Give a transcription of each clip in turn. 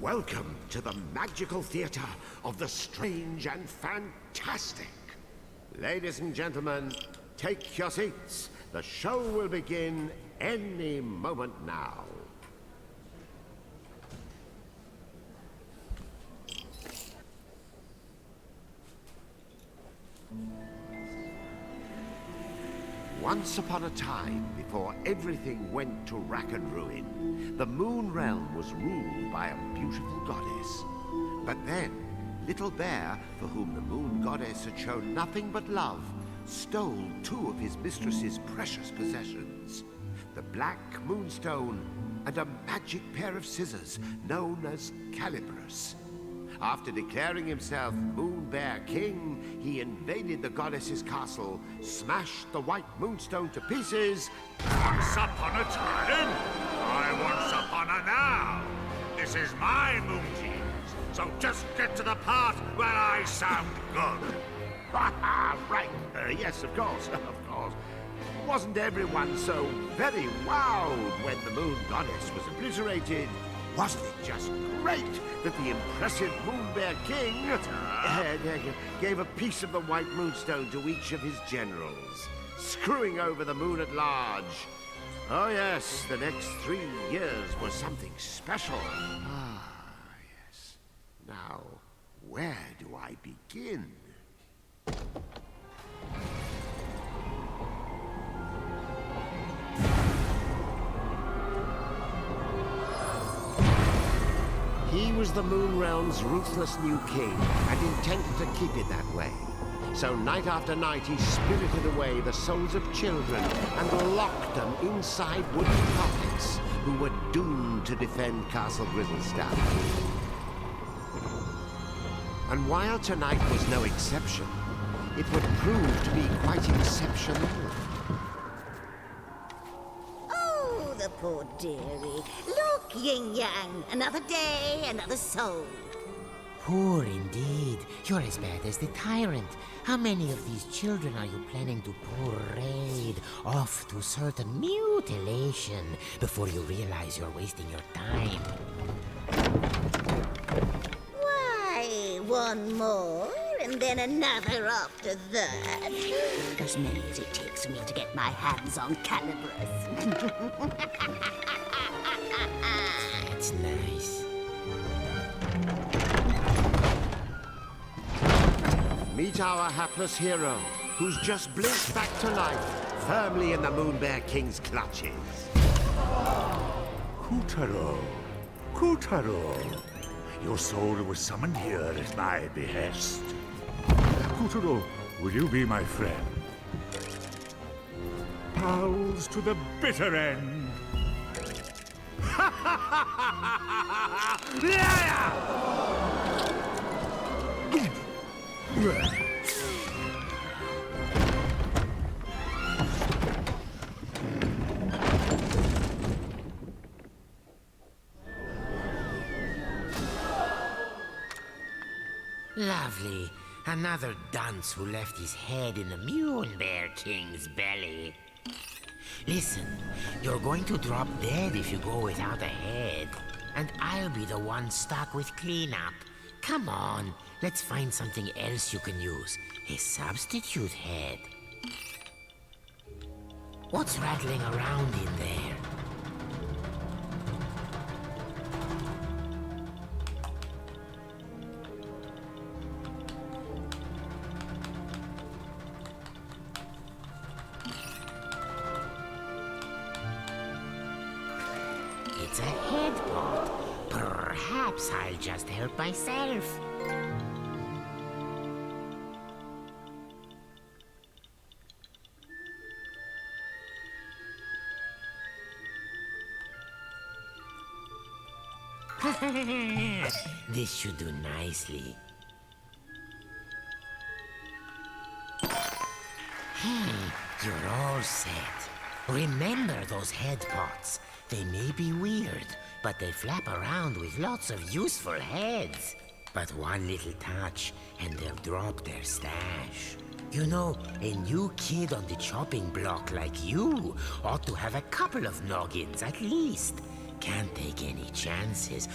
Welcome to the magical theater of the strange and fantastic. Ladies and gentlemen, take your seats. The show will begin any moment now. Once upon a time, before everything went to rack and ruin, the Moon Realm was ruled by a beautiful goddess. But then, Little Bear, for whom the Moon Goddess had shown nothing but love, stole two of his mistress's precious possessions: the Black Moonstone and a magic pair of scissors known as Calibris. After declaring himself Moon Bear King, he invaded the goddess's castle, smashed the White Moonstone to pieces. Once upon a time, I once upon a now. This is my moon teams, so just get to the part where I sound good. Right, yes, of course, of course. Wasn't everyone so very wowed when the Moon Goddess was obliterated? Wasn't it just great that the impressive Moon Bear King gave a piece of the White Moonstone to each of his generals, screwing over the moon at large? Oh yes, the next 3 years was something special. Ah, yes. Now, where do I begin? He was the Moon Realm's ruthless new king, and intended to keep it that way. So night after night he spirited away the souls of children and locked them inside wooden puppets who were doomed to defend Castle Grizzlestone. And while tonight was no exception, it would prove to be quite exceptional. Oh, the poor dearie. Look, Yin Yang, another day, another soul. Poor indeed. You're as bad as the tyrant. How many of these children are you planning to parade off to certain mutilation before you realize you're wasting your time? Why, one more, and then another after that. As many as it takes me to get my hands on Calibris. That's nice. Meet our hapless hero, who's just blinked back to life, firmly in the Moon Bear King's clutches. Kutaro, Kutaro, your soul was summoned here at my behest. Kutaro, will you be my friend? Pals to the bitter end. Lovely. Another dunce who left his head in the Moon Bear King's belly. Listen, you're going to drop dead if you go without a head. And I'll be the one stuck with cleanup. Come on, let's find something else you can use. A substitute head. What's rattling around in there? It's a head pot. Perhaps I'll just help myself. This should do nicely. Hey, you're all set. Remember those head pots. They may be weird, but they flap around with lots of useful heads. But one little touch, and they'll drop their stash. You know, a new kid on the chopping block like you ought to have a couple of noggins at least. Can't take any chances.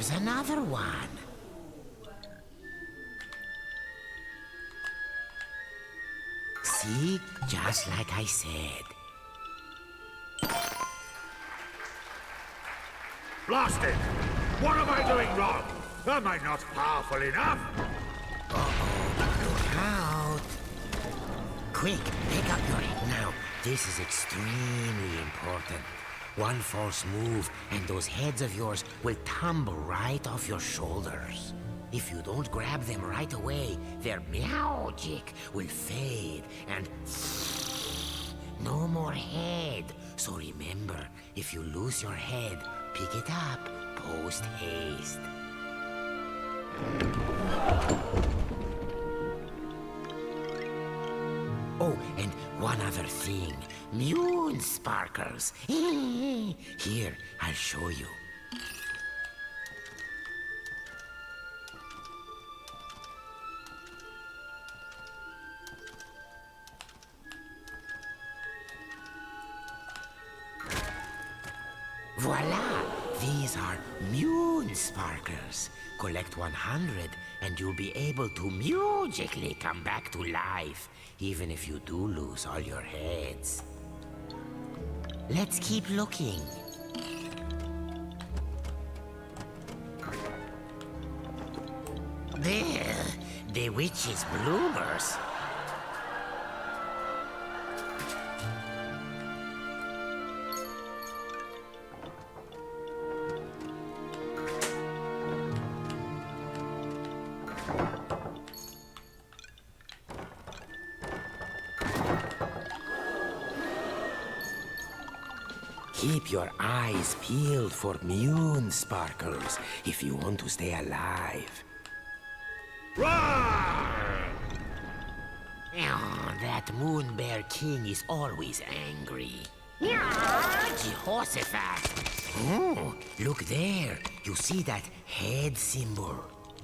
Here's another one. See? Just like I said. Blast it! What am I doing wrong? Am I not powerful enough? Look out! Quick, pick up your head now. This is extremely important. One false move, and those heads of yours will tumble right off your shoulders. If you don't grab them right away, their magic will fade, and no more head. So remember, if you lose your head, pick it up post haste. Oh, and one other thing. Moon sparkles. Here, I'll show you. Voila! These are moon sparkles. Collect 100 and you'll be able to magically come back to life, even if you do lose all your heads. Let's keep looking. There, the witch's bloomers. Keep your eyes peeled for moon sparkles if you want to stay alive. Roar! Oh, that Moon Bear King is always angry. Jehoshaphat! Oh, look there. You see that head symbol?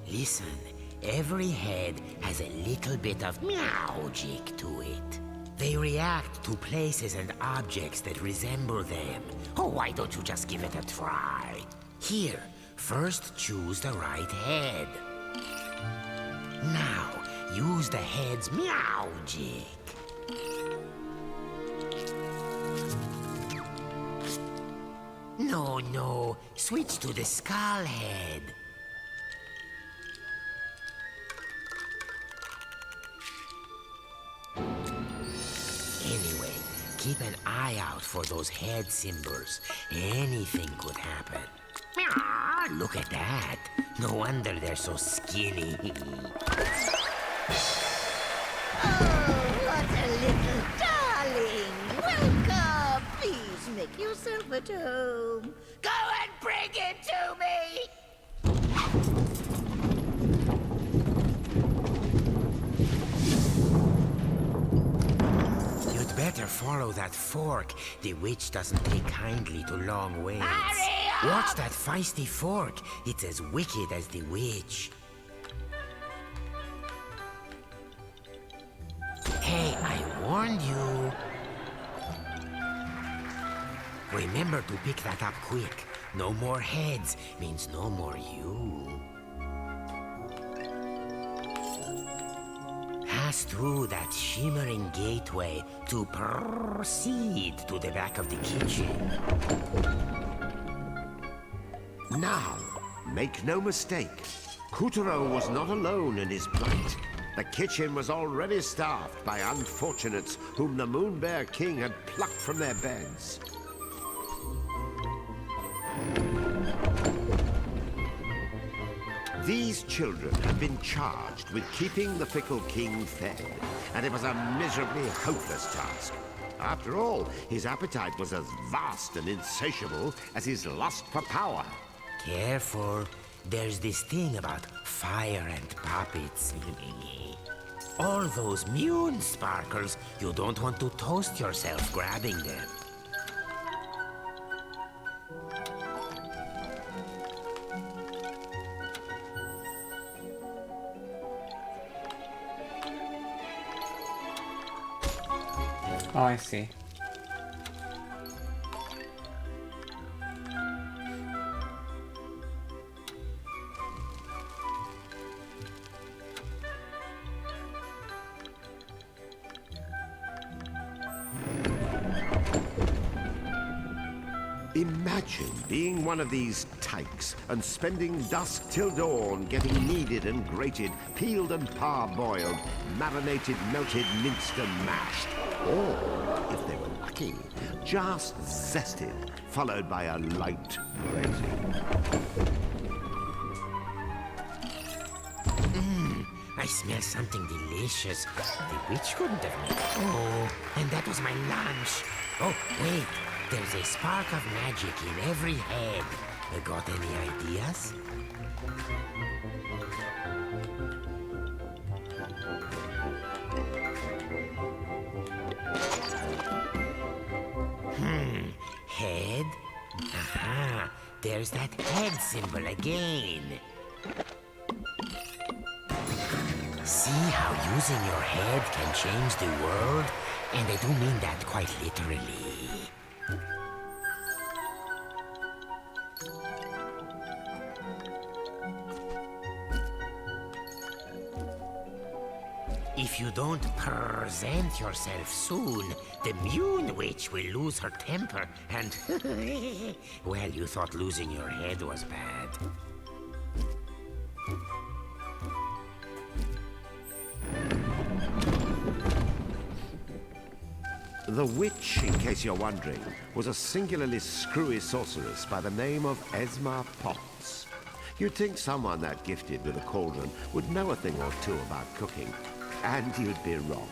Listen, every head has a little bit of magic to it. They react to places and objects that resemble them. Oh, why don't you just give it a try? Here, first choose the right head. Now, use the head's magic. No, switch to the skull head. Anyway, keep an eye out for those head symbols. Anything could happen. Look at that. No wonder they're so skinny. Oh, what a little darling! Welcome! Please make yourself at home. Go and bring it to me! You'd better follow that fork. The witch doesn't take kindly to long waits. Hurry up! Watch that feisty fork. It's as wicked as the witch. Hey, I warned you. Remember to pick that up quick. No more heads means no more you. Pass through that shimmering gateway to proceed to the back of the kitchen. Now, make no mistake, Puppeteer was not alone in his plight. The kitchen was already staffed by unfortunates whom the Moon Bear King had plucked from their beds. These children had been charged with keeping the fickle king fed, and it was a miserably hopeless task. After all, his appetite was as vast and insatiable as his lust for power. Careful. There's this thing about fire and puppets. All those moon sparkles, you don't want to toast yourself grabbing them. Oh, I see. Imagine being one of these tykes and spending dusk till dawn getting kneaded and grated, peeled and parboiled, marinated, melted, minced and mashed. Or, if they were lucky, just zested, followed by a light braising. I smell something delicious. The witch couldn't have made it. Oh, and that was my lunch. Oh, wait. There's a spark of magic in every head. Got any ideas? Head? Aha, there's that head symbol again. See how using your head can change the world? And I do mean that quite literally. If you don't present yourself soon, the Moon Witch will lose her temper and... well, you thought losing your head was bad. The witch, in case you're wondering, was a singularly screwy sorceress by the name of Esma Potts. You'd think someone that gifted with a cauldron would know a thing or two about cooking, and you'd be wrong.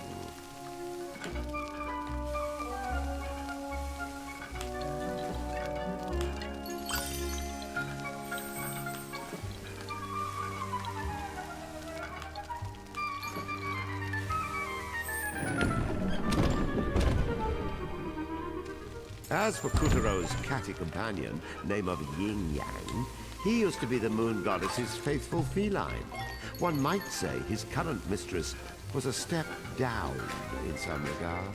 As for Kutero's catty companion, name of Yin Yang, he used to be the moon goddess's faithful feline. One might say his current mistress was a step down in some regard.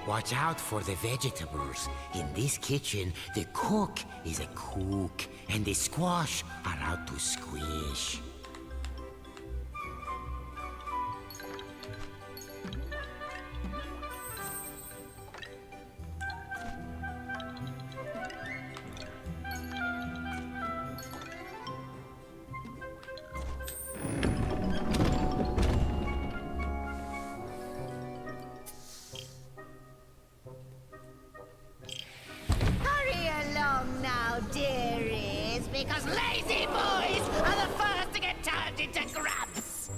Watch out for the vegetables. In this kitchen, the cook is a cook, and the squash are out to squish. Because lazy boys are the first to get turned into grubs!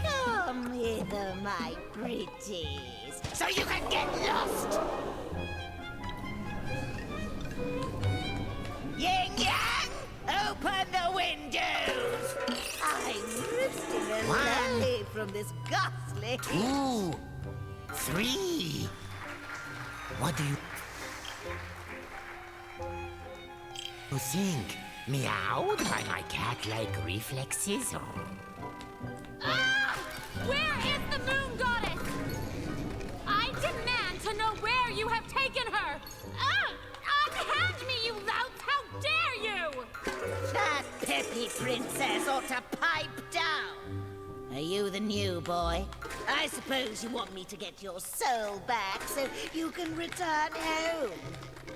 Come hither, my pretties, so you can get lost! Yin Yang, open the windows! I'm risking a life from this ghastly... 2, 3. What do you think? Meowed by my cat-like reflexes? Ah! Where is the moon goddess? I demand to know where you have taken her! Ah! Unhand me, you louts! How dare you! That peppy princess ought to pipe down. Are you the new boy? I suppose you want me to get your soul back so you can return home.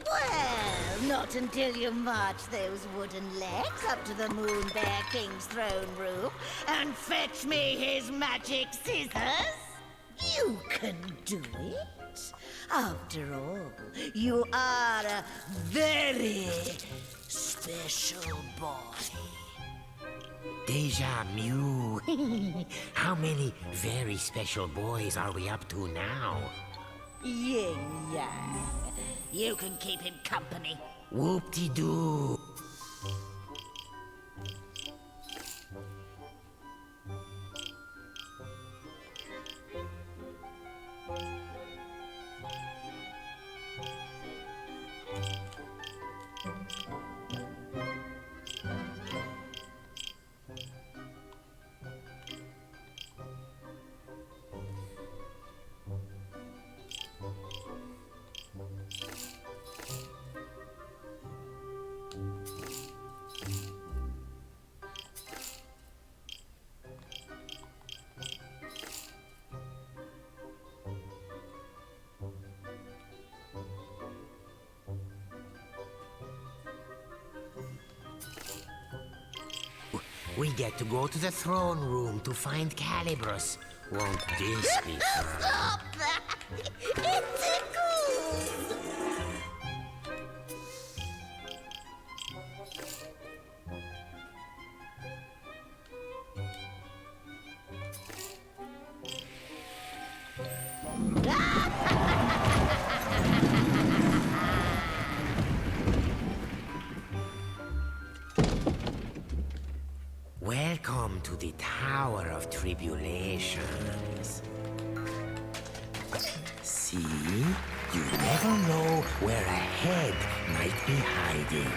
Well, not until you march those wooden legs up to the Moon Bear King's throne room and fetch me his magic scissors. You can do it. After all, you are a very special boy. Deja Mew. How many very special boys are we up to now? Yin Yang. You can keep him company. Whoop-de-doo. we get to go to the throne room to find Calibrus. Won't this be fun? Stop that! It tickles! Welcome to the Tower of Tribulations. See? You never know where a head might be hiding.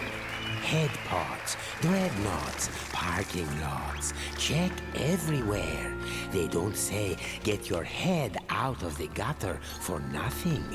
Head pots, dreadnoughts, parking lots. Check everywhere. They don't say, get your head out of the gutter for nothing.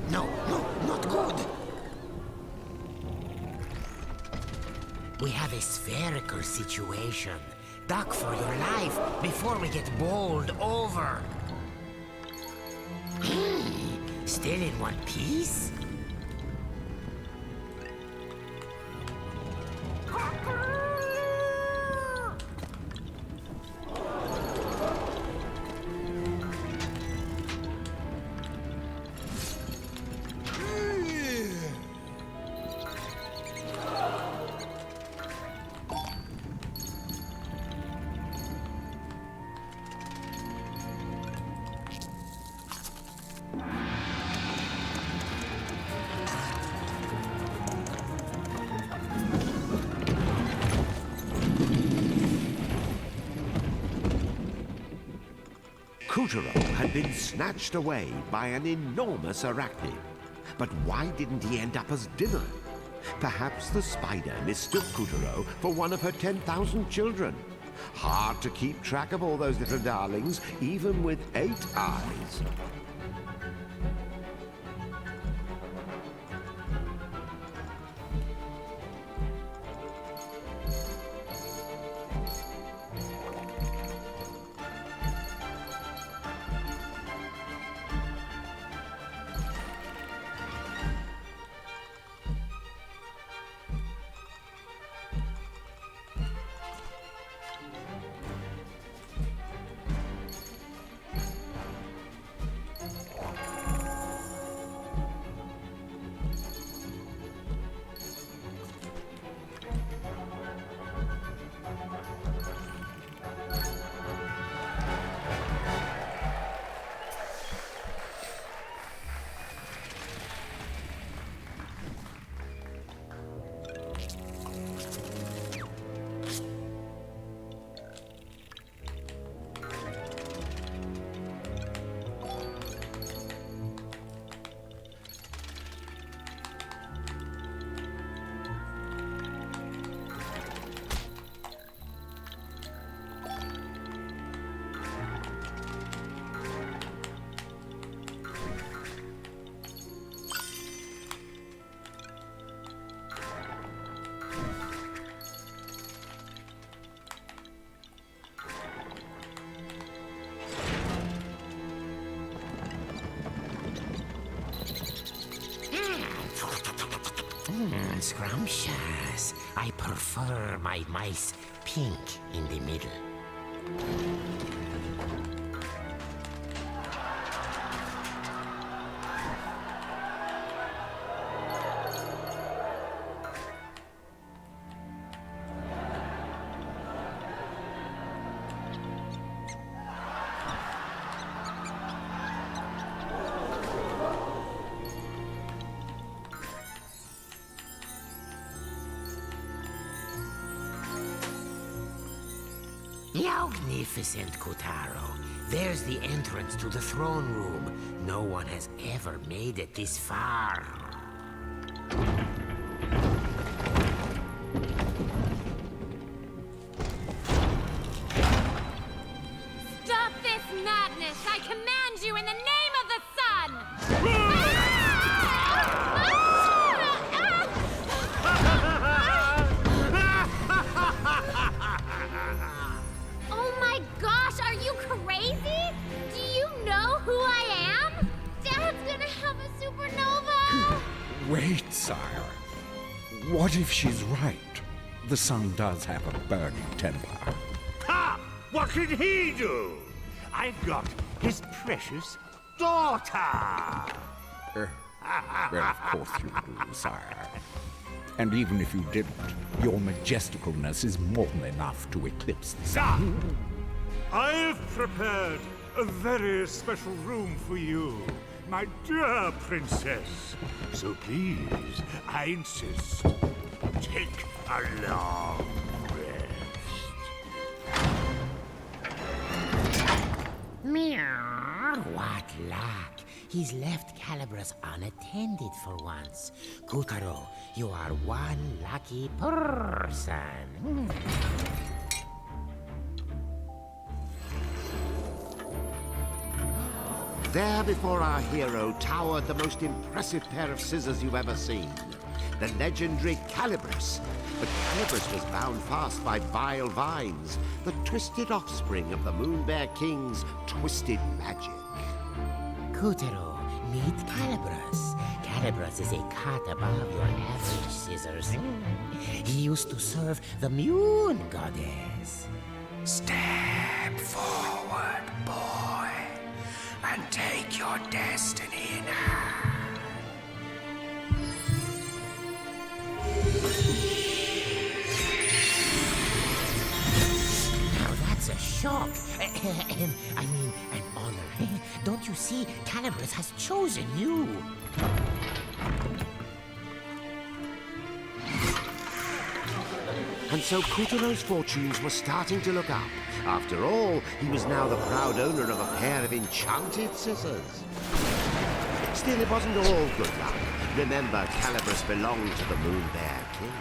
No, not good. We have a spherical situation. Duck for your life before we get bowled over. Still in one piece? Kuturo had been snatched away by an enormous arachnid. But why didn't he end up as dinner? Perhaps the spider mistook Kuturo for one of her 10,000 children. Hard to keep track of all those little darlings, even with 8 eyes. Scrumptious. I prefer my mice pink in the middle. Magnificent, Kotaro. There's the entrance to the throne room. No one has ever made it this far. Stop this madness! I command you in the name of the sun! Oh my gosh, are you crazy? Do you know who I am? Dad's gonna have a supernova! Wait, sire. What if she's right? The sun does have a burning temper. Ha! What can he do? I've got his precious daughter! Well, of course you do, sire. And even if you didn't, your majesticalness is more than enough to eclipse the sun. I've prepared a very special room for you, my dear princess. So please, I insist, take a long rest. Meow. What luck. He's left Calibras unattended for once. Kotaro, you are one lucky person. There before our hero towered the most impressive pair of scissors you've ever seen. The legendary Calibras. But Calibras was bound fast by vile vines, the twisted offspring of the Moon Bear King's twisted magic. Kotaro, meet Calibras. Calibras is a cut above your average scissors. He used to serve the Moon Goddess. Step forward, boy, and take your destiny in hand. Now that's a shock. I mean, an honor. Don't you see? Calibras has chosen you. And so Kotaro's fortunes were starting to look up. After all, he was now the proud owner of a pair of enchanted scissors. Still, it wasn't all good luck. Remember, Calibras belonged to the Moon Bear King.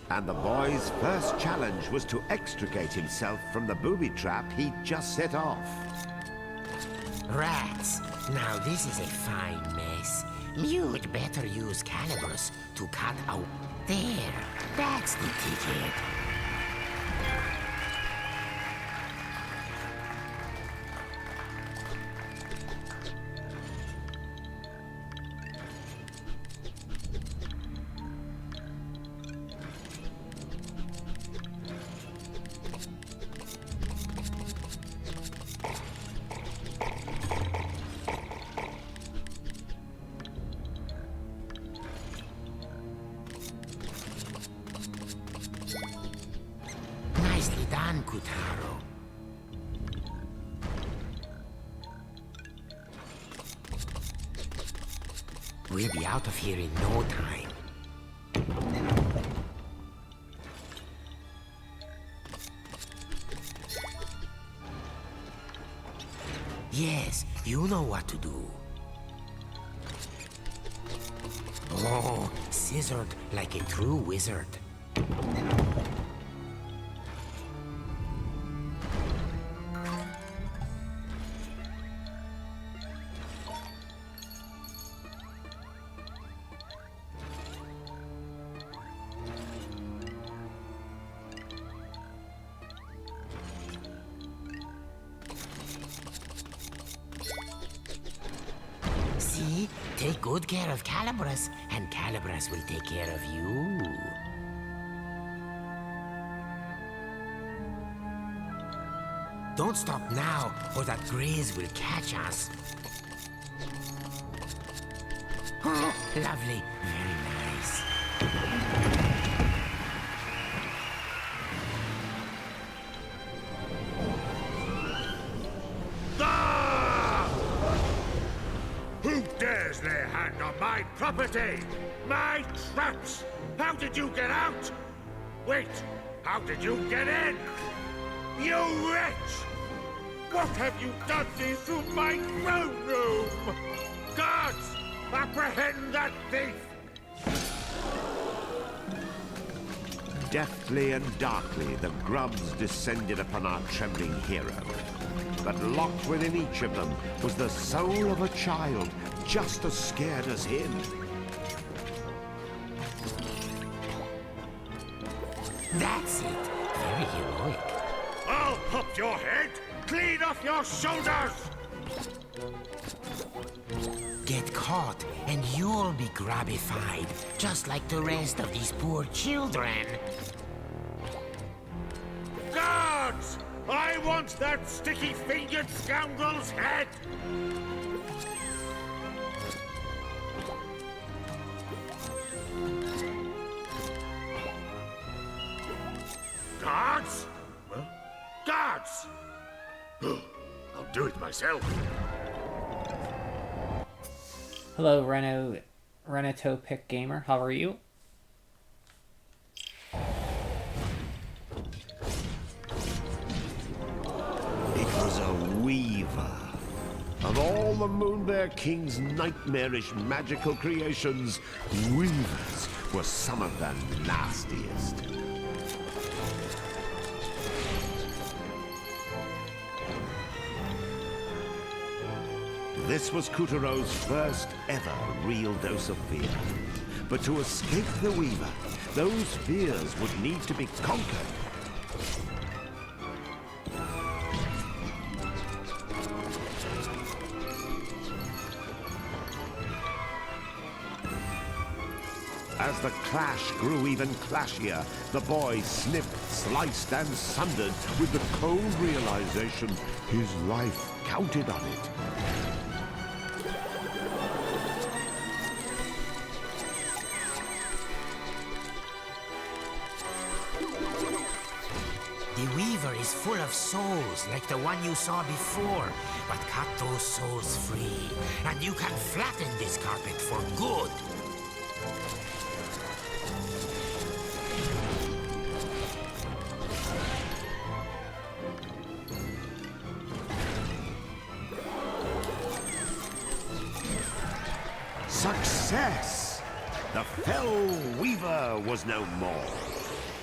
And the boy's first challenge was to extricate himself from the booby trap he'd just set off. Rats. Now this is a fine mess. You'd better use Calibras to cut out. There. That's the ticket. Nicely done, Kotaro. We'll be out of here in no time. Yes, you know what to do. Oh, scissored like a true wizard. Take good care of Calibras, and Calibras will take care of you. Don't stop now, or that graze will catch us. Oh, lovely. Very nice. Who dares lay a hand on my property? My traps! How did you get out? Wait, how did you get in? You wretch! What have you done to my throne room? Guards, apprehend that thief! Deftly and darkly, the grubs descended upon our trembling hero. But locked within each of them was the soul of a child, just as scared as him. That's it. Very heroic. I'll pop your head clean off your shoulders! Get caught, and you'll be grabified, just like the rest of these poor children. Guards! I want that sticky-fingered scoundrel's head! Guards? Huh? Guards! I'll do it myself. Hello, Renotopic Gamer. How are you? It was a weaver. Of all the Moonbear King's nightmarish magical creations, weavers were some of the nastiest. This was Kutero's first ever real dose of fear. But to escape the Weaver, those fears would need to be conquered. As the clash grew even clashier, the boy snipped, sliced, and sundered with the cold realization his life counted on it. The Weaver is full of souls, like the one you saw before. But cut those souls free, and you can flatten this carpet for good. Success! The fell Weaver was no more.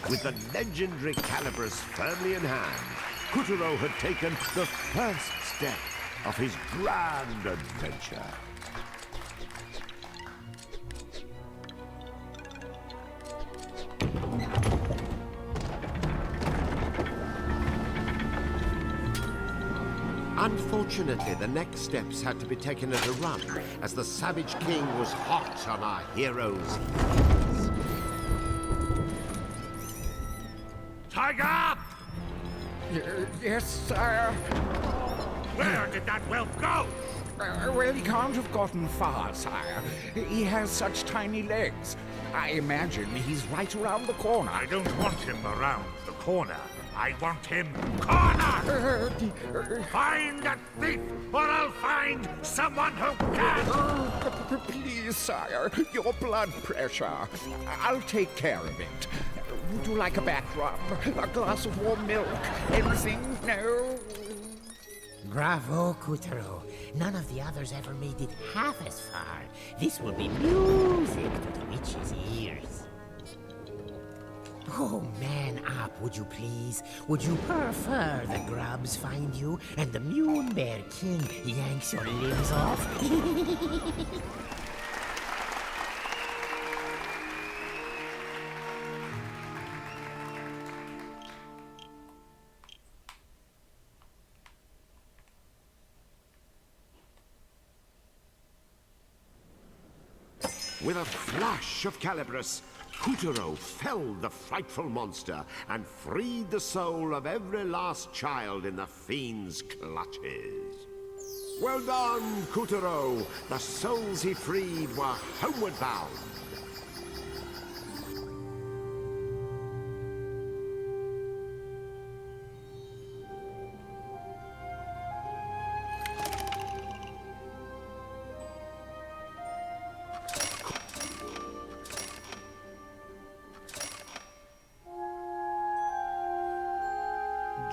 With the legendary calibers firmly in hand, Kutero had taken the first step of his grand adventure. Unfortunately, the next steps had to be taken at a run, as the Savage King was hot on our heroes' heels. Tiger! Yes, sire. Where did that whelp go? Well, he can't have gotten far, sire. He has such tiny legs. I imagine he's right around the corner. I don't want him around the corner. I want him cornered! Find that thief, or I'll find someone who can! Please, sire, your blood pressure. I'll take care of it. Would you like a back rub? A glass of warm milk? Anything? No? Bravo, Kutero. None of the others ever made it half as far. This will be music to the witch's ears. Oh, man up, would you please? Would you prefer the grubs find you and the Moonbear King yanks your limbs off? With a flash of Calibris, Kuturo felled the frightful monster and freed the soul of every last child in the fiend's clutches. Well done, Kuturo! The souls he freed were homeward bound.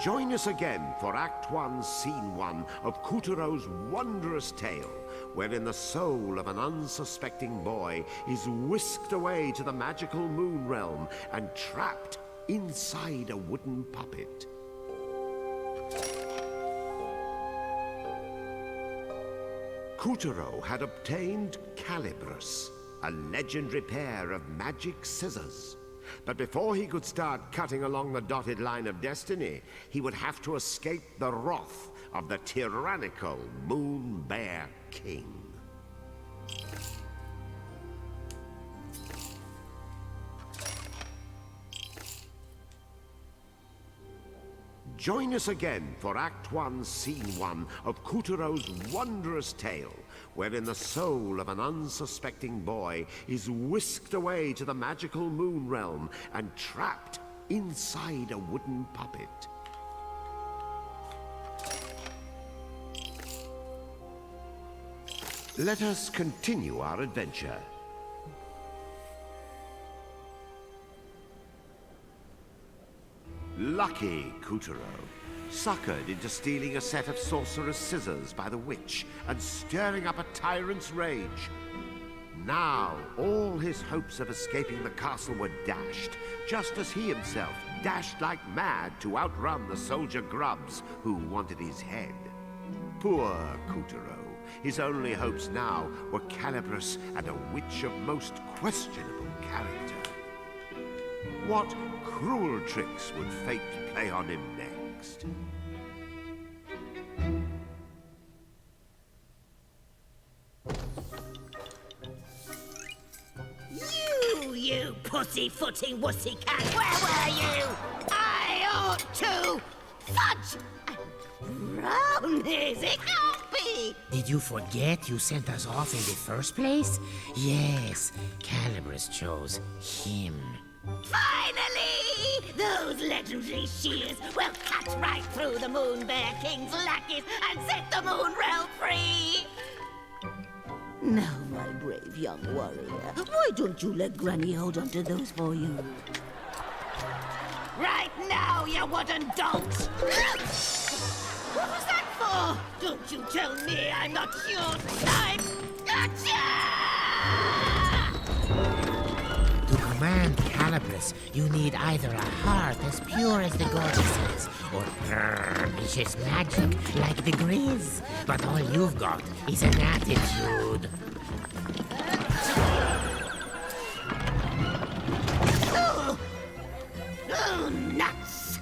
Join us again for Act 1, Scene 1 of Kuturo's wondrous tale, wherein the soul of an unsuspecting boy is whisked away to the magical moon realm and trapped inside a wooden puppet. Kuturo had obtained Calibris, a legendary pair of magic scissors. But before he could start cutting along the dotted line of destiny, he would have to escape the wrath of the tyrannical Moon Bear King. Join us again for Act 1, Scene 1 of Kuturo's wondrous tale, wherein the soul of an unsuspecting boy is whisked away to the magical moon realm and trapped inside a wooden puppet. Let us continue our adventure. Lucky Kuturo, suckered into stealing a set of sorcerer's scissors by the witch and stirring up a tyrant's rage. Now all his hopes of escaping the castle were dashed, just as he himself dashed like mad to outrun the soldier grubs who wanted his head. Poor Kuturo. His only hopes now were Calibris and a witch of most questionable character. What cruel tricks would fate play on him next? You pussy-footing wussy-cat, where were you? I ought to fudge! Brownies, it can't be! Did you forget you sent us off in the first place? Yes, Calibris chose him. Finally! Those legendary shears will cut right through the Moon Bear King's lackeys and set the Moon Realm free! Now, my brave young warrior, why don't you let Granny hold onto those for you? Right now, you wooden dolt! What was that for? Don't you tell me I'm not your type! Gotcha! To command Calibris, you need either a heart as pure as the goddesses, or vicious magic like the Grizz. But all you've got is an attitude. Oh, nuts!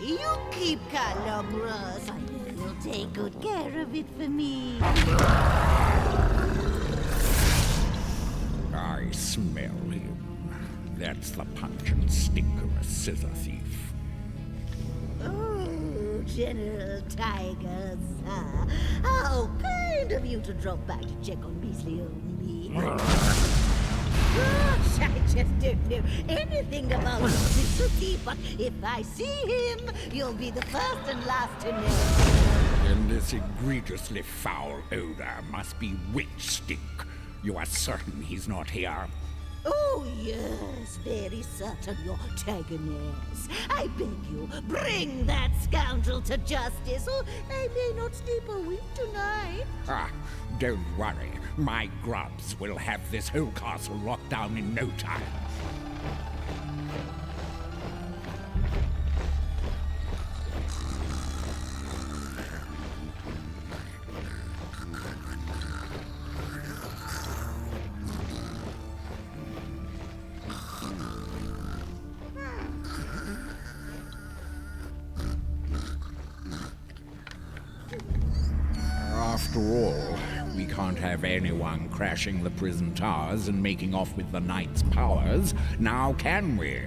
You keep Calibris. I know you'll take good care of it for me. I smell him. That's the pungent stink of a scissor thief. Oh, General Tiger, sir. How kind of you to drop by to check on Beasley old me. Gosh, I just don't know anything about this cookie, but if I see him, you'll be the first and last to know. And this egregiously foul odor must be witch stink. You are certain he's not here? Oh, yes, very certain, your Tigeress. I beg you, bring that scoundrel to justice, or I may not sleep a wink tonight. Ah, don't worry. My grubs will have this whole castle locked down in no time. After all, we can't have anyone crashing the prison towers and making off with the knight's powers, now can we?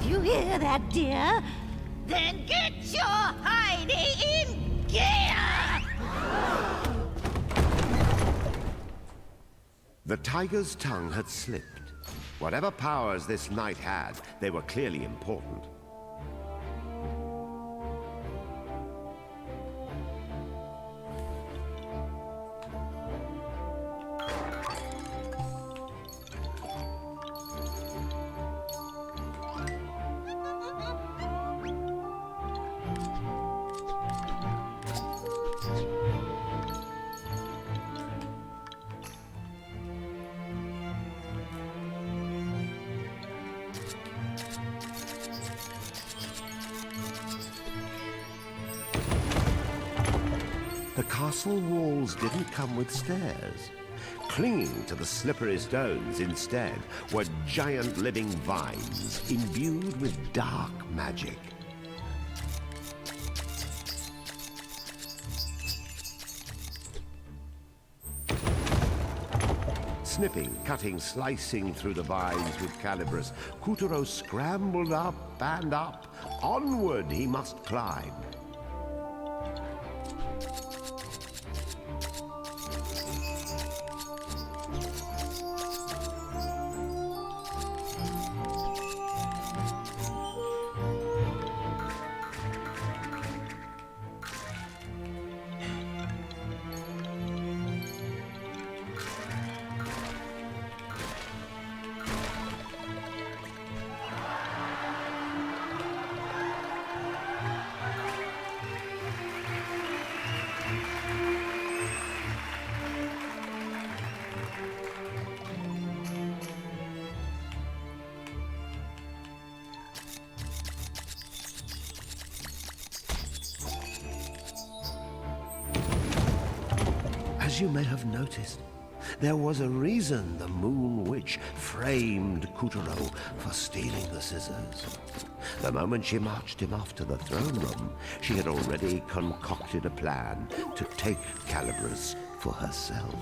You hear that, dear? Then get your Heidi in gear! The tiger's tongue had slipped. Whatever powers this knight had, they were clearly important. The castle walls didn't come with stairs. Clinging to the slippery stones instead were giant living vines imbued with dark magic. Snipping, cutting, slicing through the vines with Calibris, Kuturo scrambled up and up. Onward he must climb. As you may have noticed, there was a reason the Moon Witch framed Kuturo for stealing the scissors. The moment she marched him off to the throne room, she had already concocted a plan to take Calibris for herself.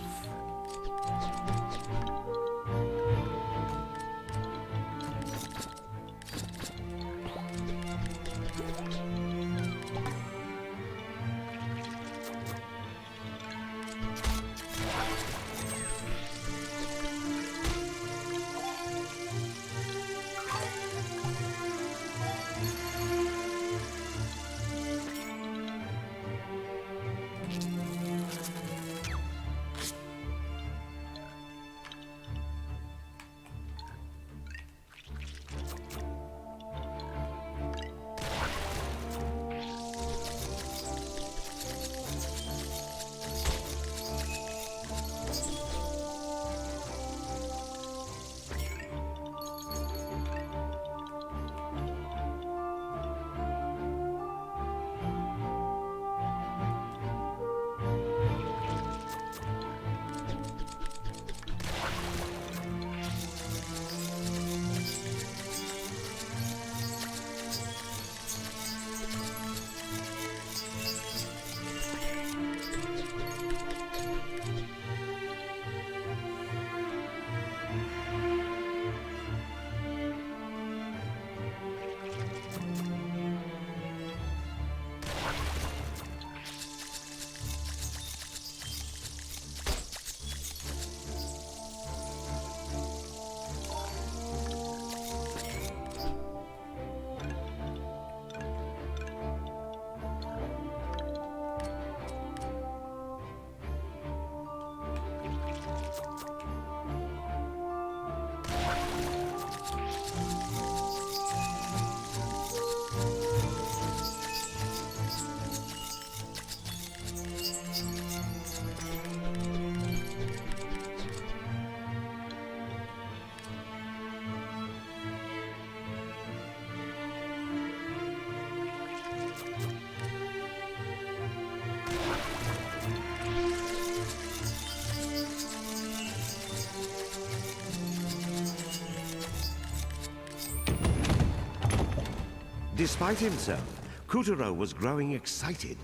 Despite himself, Kuturo was growing excited.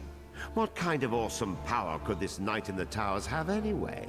What kind of awesome power could this knight in the towers have anyway?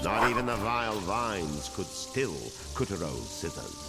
Not even the vile vines could still Kutero's scissors.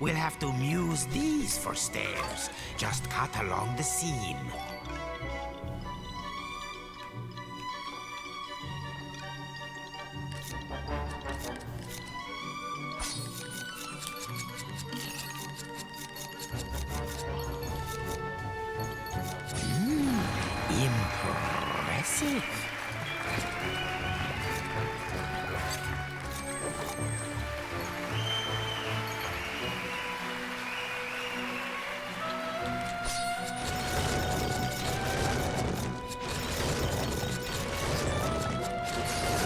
We'll have to use these for stairs. Just cut along the seam. Impressive.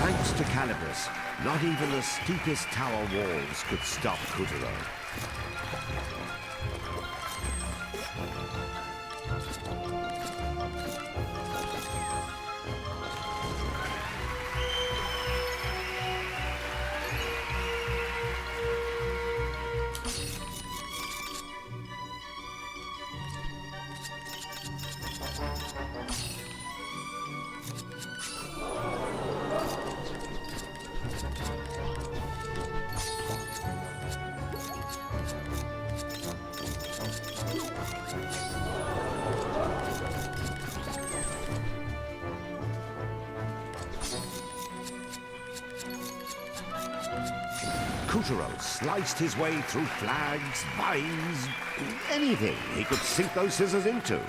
Thanks to Calibus, not even the steepest tower walls could stop Kutero. Kutero sliced his way through flags, vines, anything he could sink those scissors into.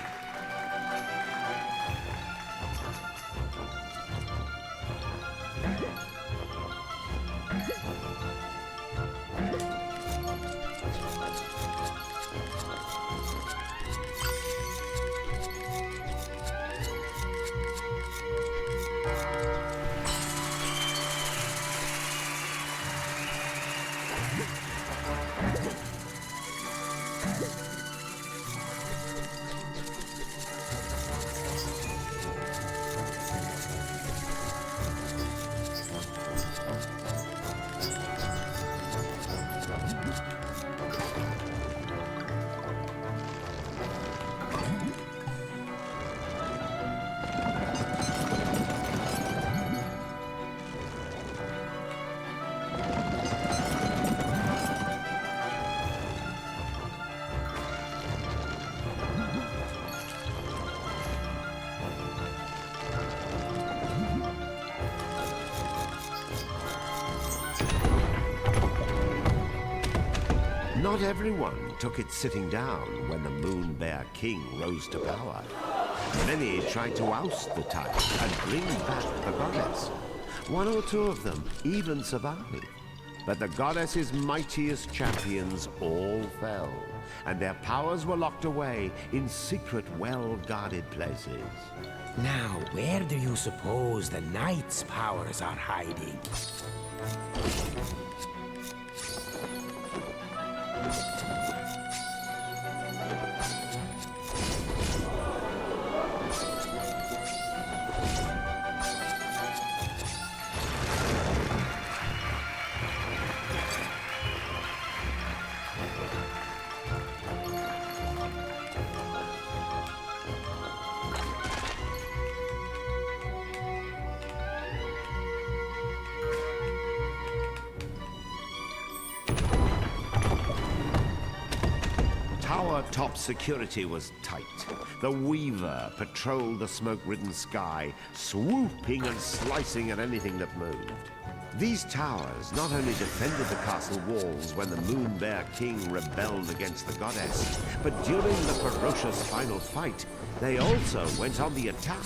Not everyone took it sitting down when the Moon Bear King rose to power. Many tried to oust the tyrant and bring back the goddess. One or two of them even survived. But the goddess's mightiest champions all fell, and their powers were locked away in secret, well-guarded places. Now, where do you suppose the knight's powers are hiding? Top security was tight. The Weaver patrolled the smoke-ridden sky, swooping and slicing at anything that moved. These towers not only defended the castle walls when the Moon Bear King rebelled against the goddess, but during the ferocious final fight, they also went on the attack.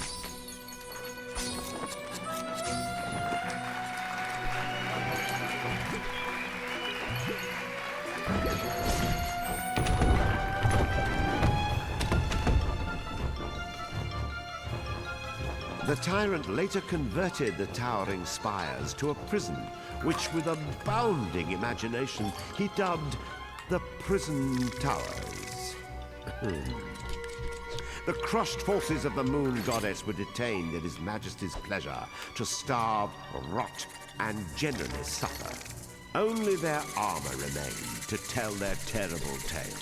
The tyrant later converted the towering spires to a prison, which with a bounding imagination he dubbed the Prison Towers. The crushed forces of the Moon Goddess were detained at His Majesty's pleasure to starve, rot, and generally suffer. Only their armor remained to tell their terrible tale.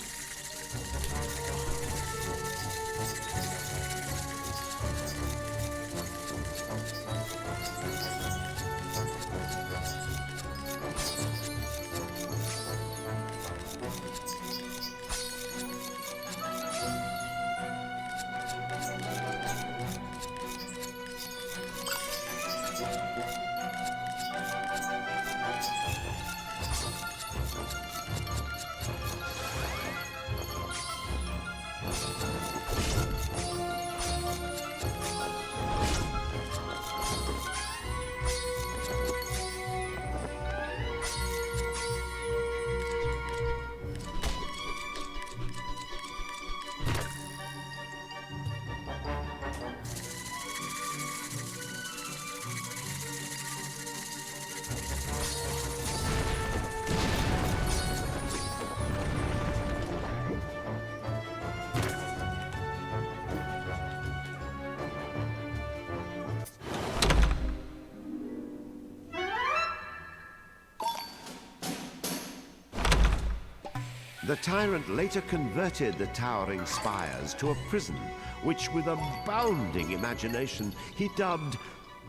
The tyrant later converted the towering spires to a prison, which with a bounding imagination he dubbed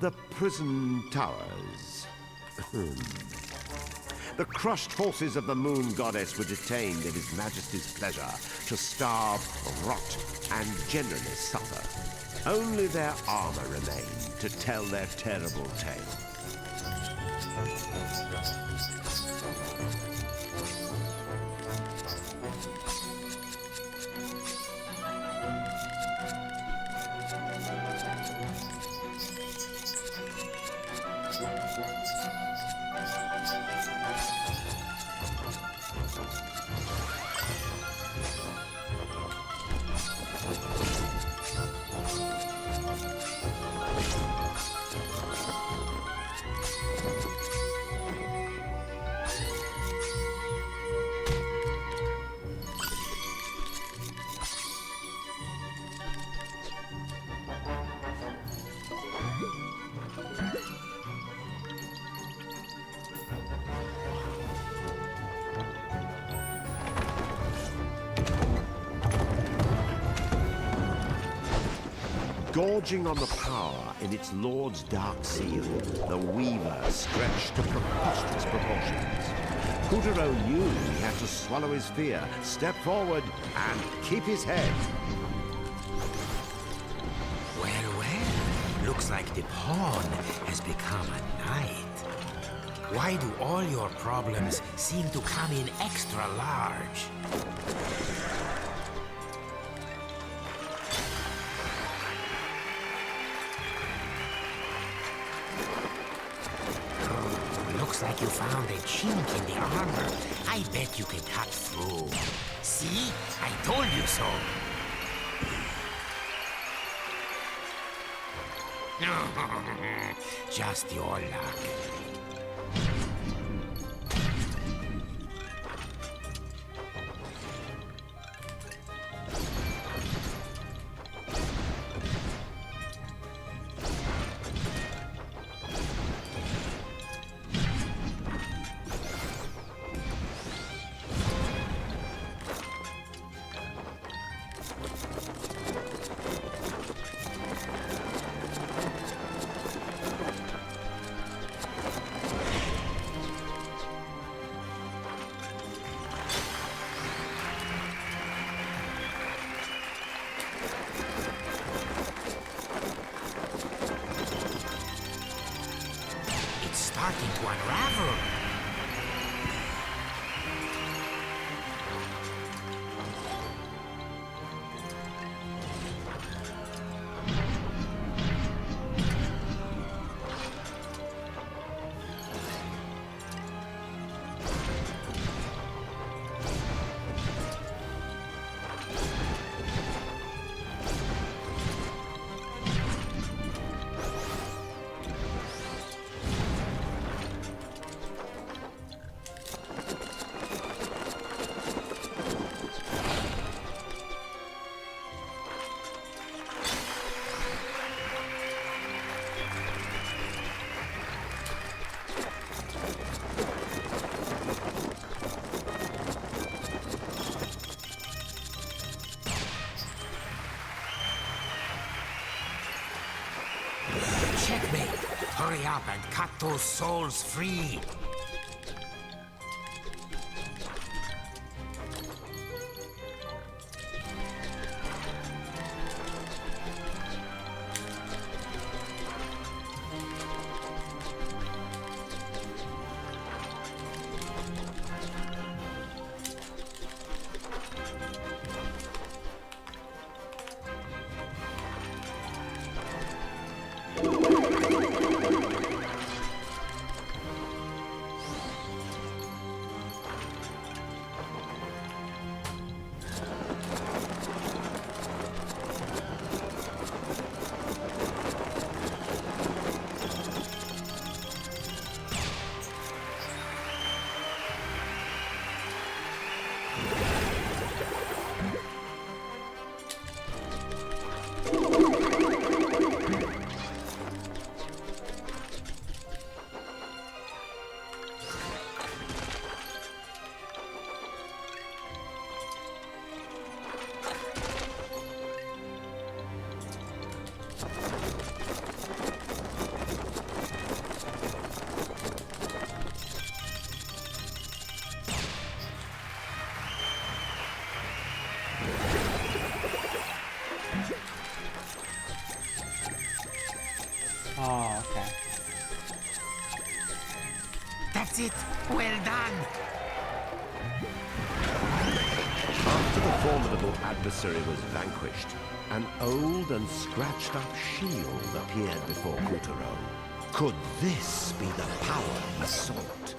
the Prison Towers. The crushed forces of the Moon Goddess were detained at His Majesty's pleasure to starve, rot, and generally suffer. Only their armor remained to tell their terrible tale. Gorging on the power in its lord's dark seal, the Weaver stretched to preposterous proportions. Puppeteer knew he had to swallow his fear, step forward, and keep his head. Well, looks like the pawn has become a knight. Why do all your problems seem to come in extra large? Looks like you found a chink in the armor. I bet you can cut through. See? I told you so. Just your luck. Starting to unravel. Checkmate! Hurry up and cut those souls free! Oh, okay. That's it! Well done! After the formidable adversary was vanquished, an old and scratched-up shield appeared before Kutaro. Could this be the power he sought?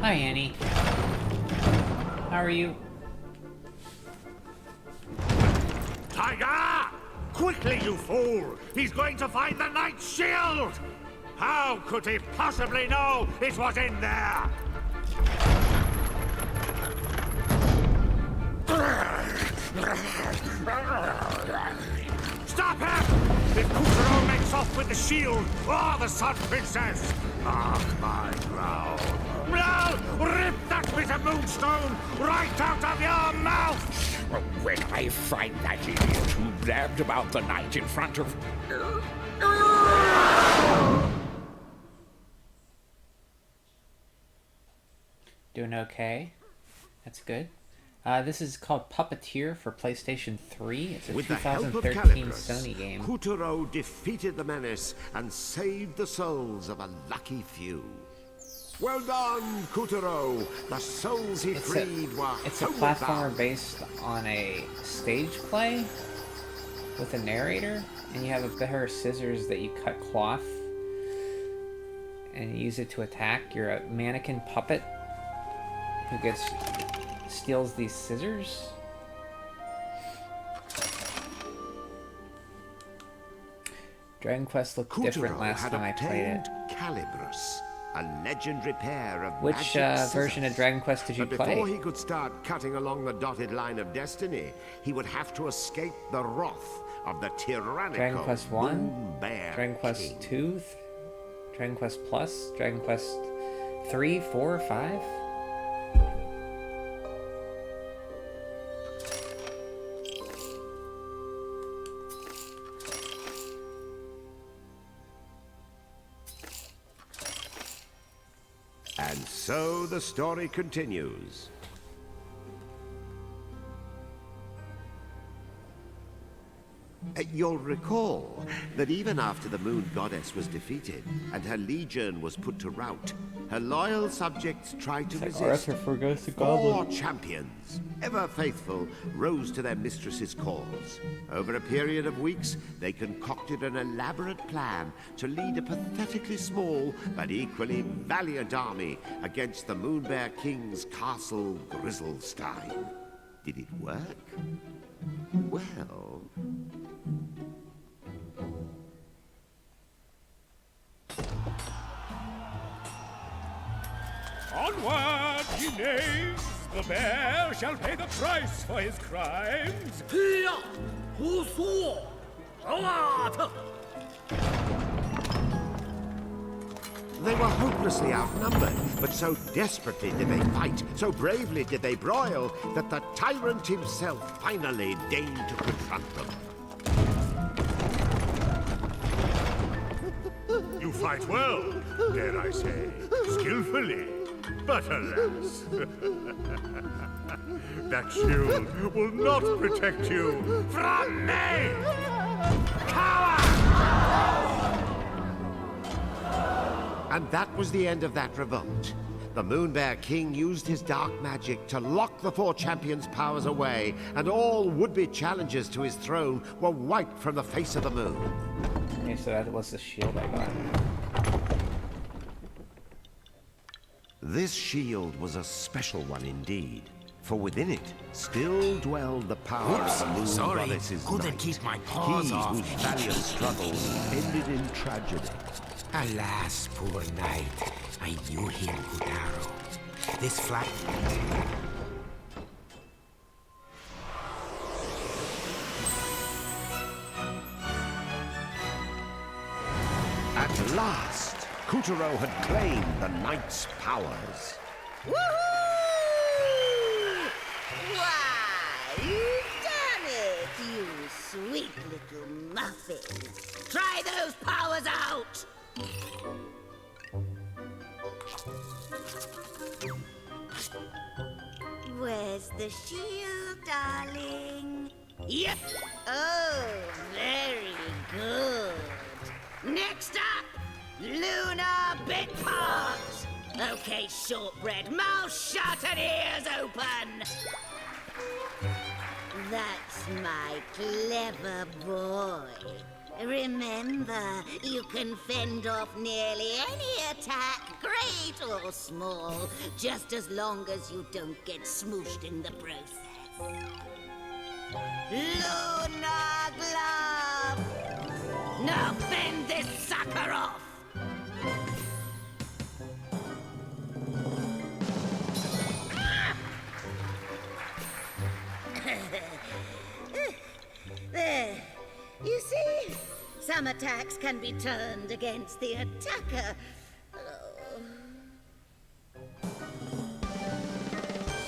Hi, Annie. How are you? Tiger! Quickly, you fool! He's going to find the Knight's shield! How could he possibly know it was in there? Stop him! If Kutaro makes off with the shield or the Sun Princess, mark my ground. No! Rip that bit of moonstone right out of your mouth! When I find that idiot who blabbed about the night in front of... Doing okay. That's good. This is called Puppeteer for PlayStation 3. It's a With the help of 2013 Calibros, Sony game. Kuturo defeated the menace and saved the souls of a lucky few. Well done, Kuturo! The souls he freed were It's a homeward platformer bound. based on a stage play with a narrator, and you have a pair of scissors that you cut cloth and you use it to attack. You're a mannequin puppet who steals these scissors. Dragon Quest looked different Kuturo last had time I played it. obtained Calibros, a legendary pair of Which magic version of scissors. Dragon Quest did you But play? before he could start cutting along the dotted line of destiny, he would have to escape the wrath of the tyrannical Dragon Quest 1, Moon Bear Dragon Quest King. 2, Dragon Quest Plus, Dragon Quest 3, 4, 5? And so the story continues. You'll recall that even after the Moon Goddess was defeated and her legion was put to rout, her loyal subjects tried to resist. Arthur forgoes the Four goblin. champions, ever faithful, rose to their mistress's cause. Over a period of weeks, they concocted an elaborate plan to lead a pathetically small but equally valiant army against the Moonbear King's castle Grizzlestein. Did it work? Well... Onward, ye knaves! The bear shall pay the price for his crimes! They were hopelessly outnumbered, but so desperately did they fight, so bravely did they broil, that the tyrant himself finally deigned to confront them. You fight well, dare I say, skillfully, but alas, that shield will not protect you from me! And that was the end of that revolt. The Moonbear King used his dark magic to lock the four champions' powers away, and all would-be challengers to his throne were wiped from the face of the moon. Okay, so that was the shield I got. This shield was a special one indeed, for within it still dwelled the power of the Moon sorry. Goddess's Couldn't might. keep my paws He off. whose valiant struggles ended in tragedy. Alas, poor knight. I knew him, Kutaro. This flat... At last, Kuturo had claimed the knight's powers. Woohoo! Why, you've done it, you sweet little muffins. Try those powers out! Where's the shield, darling? Yep. Oh, very good. Next up, Lunar Bitpot. Okay, shortbread, mouth shut and ears open. That's my clever boy. Remember, you can fend off nearly any attack, great or small, just as long as you don't get smooshed in the process. Lunar Glove! Now fend this sucker off! There. You see? Some attacks can be turned against the attacker.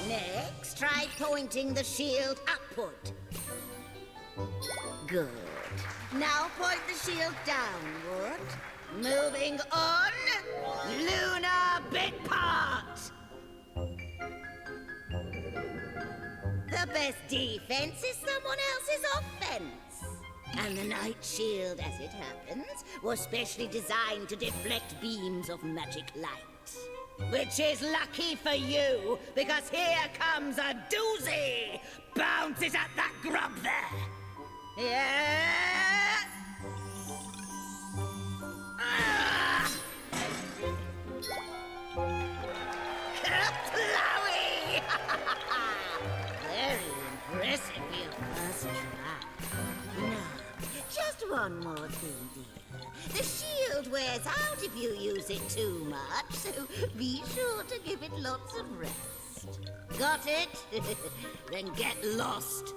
Next, try pointing the shield upward. Good. Now point the shield downward. Moving on. Lunar Bitpot! best defense is someone else's offense. And the Night Shield, as it happens, was specially designed to deflect beams of magic light. Which is lucky for you, because here comes a doozy! Bounce it at that grub there! Yeah! Ah! Kerplowee! Very impressive, you first try. Now, just one more thing, dear. The shield wears out if you use it too much, so be sure to give it lots of rest. Got it? Then get lost.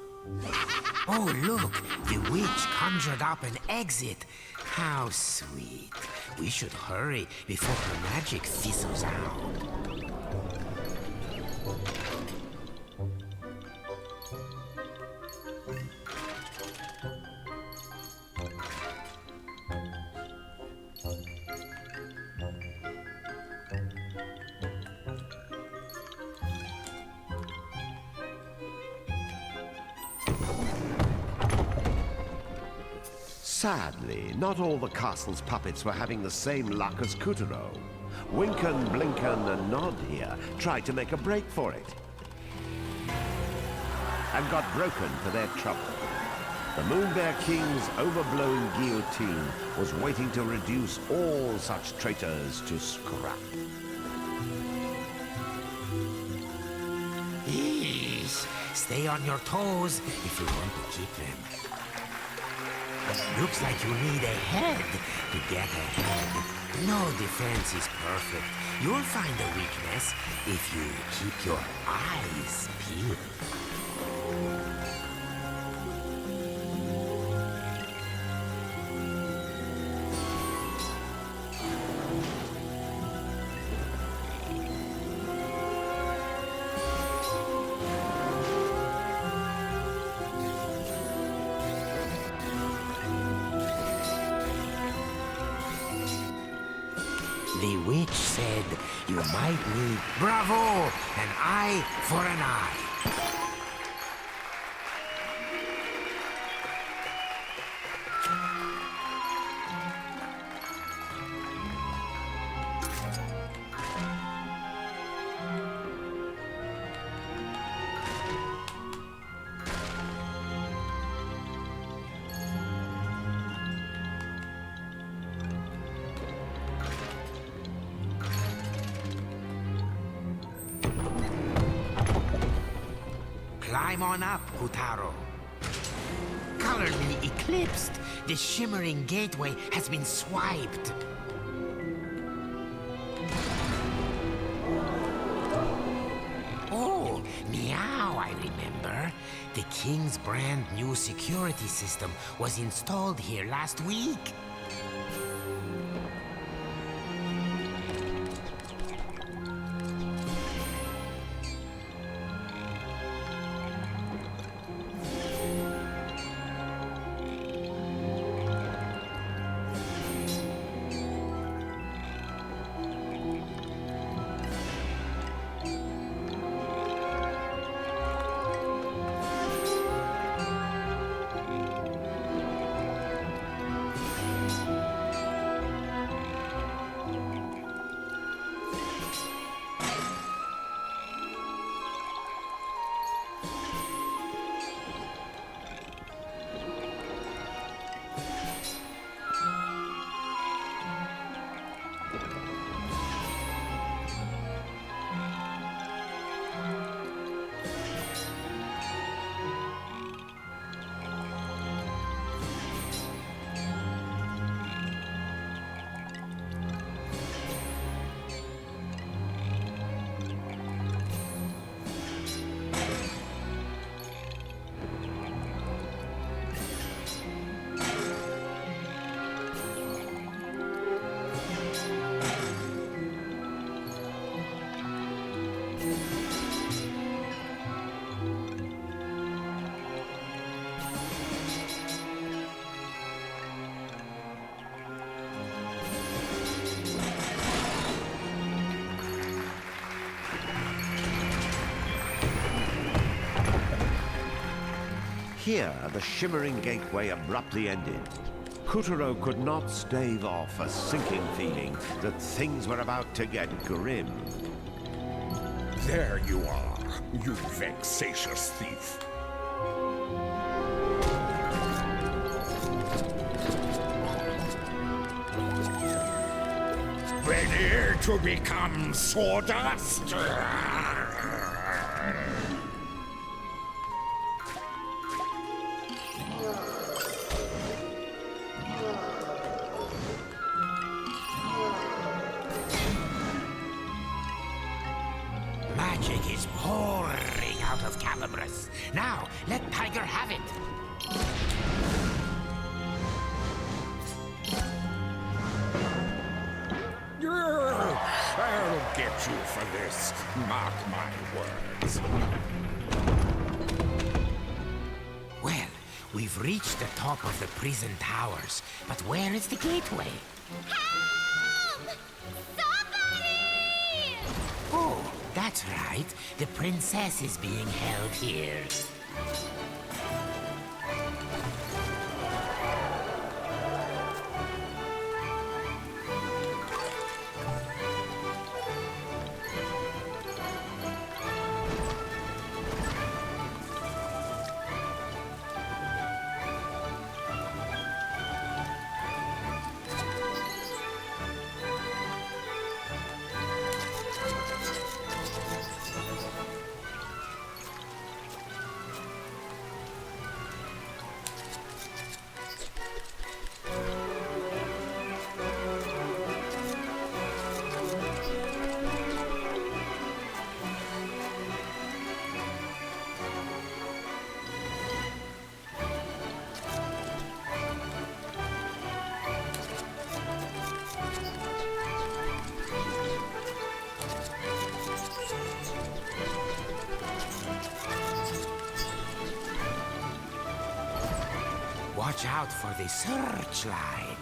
Oh, look! The witch conjured up an exit. How sweet. We should hurry before her magic fizzles out. Sadly, not all the castle's puppets were having the same luck as Kuturo. Winken, Blinken, and Nod here tried to make a break for it. And got broken for their trouble. The Moonbear King's overblowing guillotine was waiting to reduce all such traitors to scrap. Eesh. Stay on your toes if you want to keep them. Looks like you need a head to get ahead. No defense is perfect. You'll find a weakness if you keep your eyes peeled. The witch said you might need bravo, an eye for an eye. Climb on up, Kutaro. Colorly eclipsed, the shimmering gateway has been swiped. Oh, meow, I remember. The king's brand new security system was installed here last week. Here, the shimmering gateway abruptly ended. Kuturo could not stave off a sinking feeling that things were about to get grim. There you are, you vexatious thief. Ready to become sawdust? Magic is pouring out of Calibris. Now, let Tiger have it. I'll get you for this. Mark my words. Well, we've reached the top of the prison towers, but where is the gateway? Help! Somebody! Oh, that's right. The princess is being held here. Watch out for the searchlight.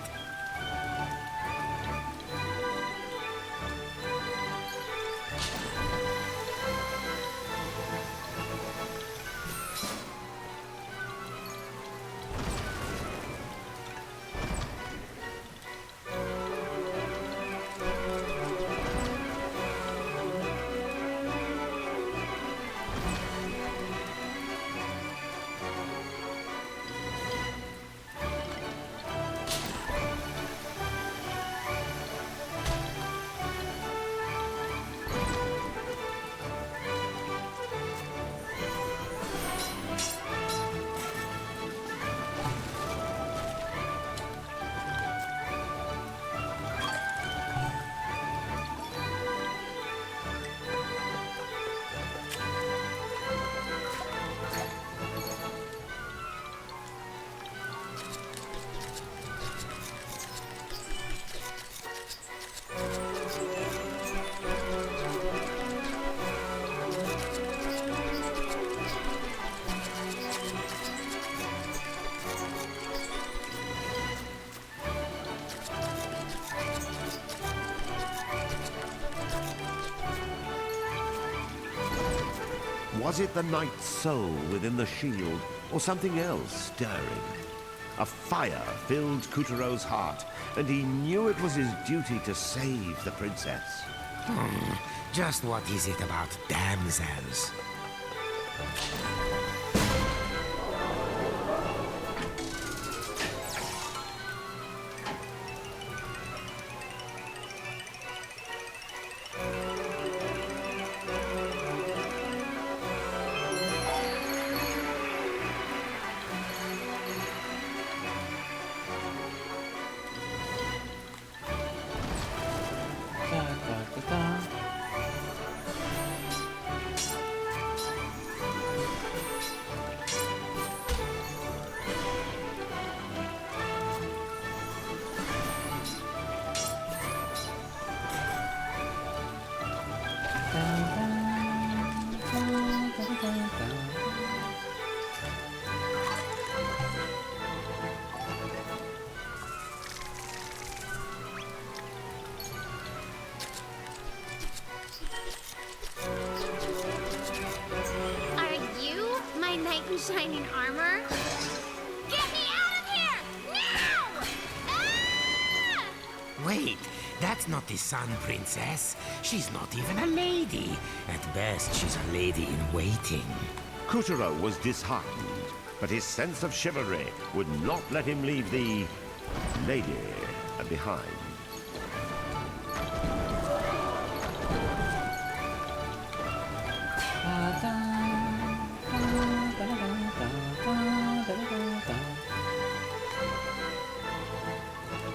Was it the knight's soul within the shield, or something else stirring? A fire filled Kuturo's heart, and he knew it was his duty to save the princess. Just what is it about damsels? Wait, that's not the Sun Princess. She's not even a lady. At best, she's a lady in waiting. Kuturo was disheartened, but his sense of chivalry would not let him leave the lady behind.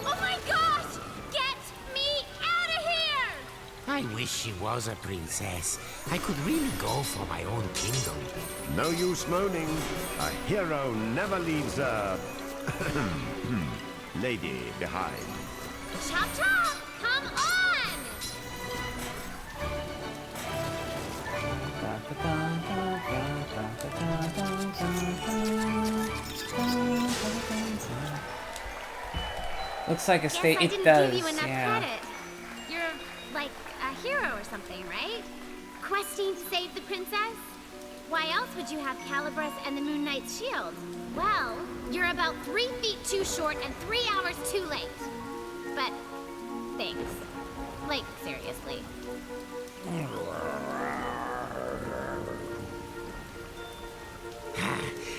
Oh my gosh! Get me out of here! I wish she was a princess. I could really go for my own kingdom. No use moaning. A hero never leaves a lady behind. Chop chop! Come on! Looks like a Guess state. I It didn't does. give you enough Yeah. credit. You're like a hero or something, right? Questing to save the princess? Why else would you have Calabrus and the Moon Knight's shield? Well, you're about 3 feet too short and 3 hours too late. But thanks. Like, seriously.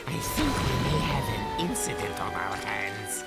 I think we may have an incident on our hands.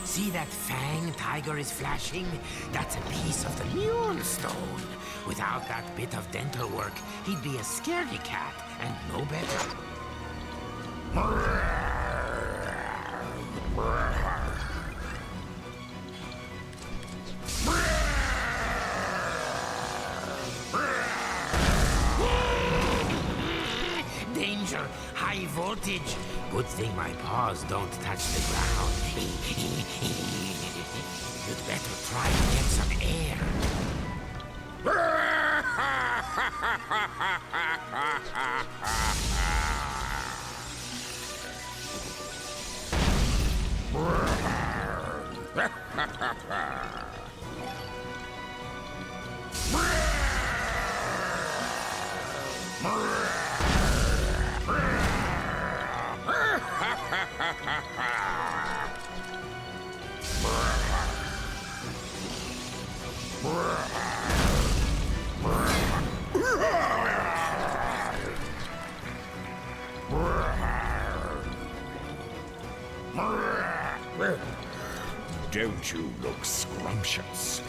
See that fang Tiger is flashing? That's a piece of the Moonstone. Without that bit of dental work, he'd be a scaredy cat and no better. Danger! High voltage! Good thing my paws don't touch the ground. You'd better try to get some air. Don't you look scrumptious?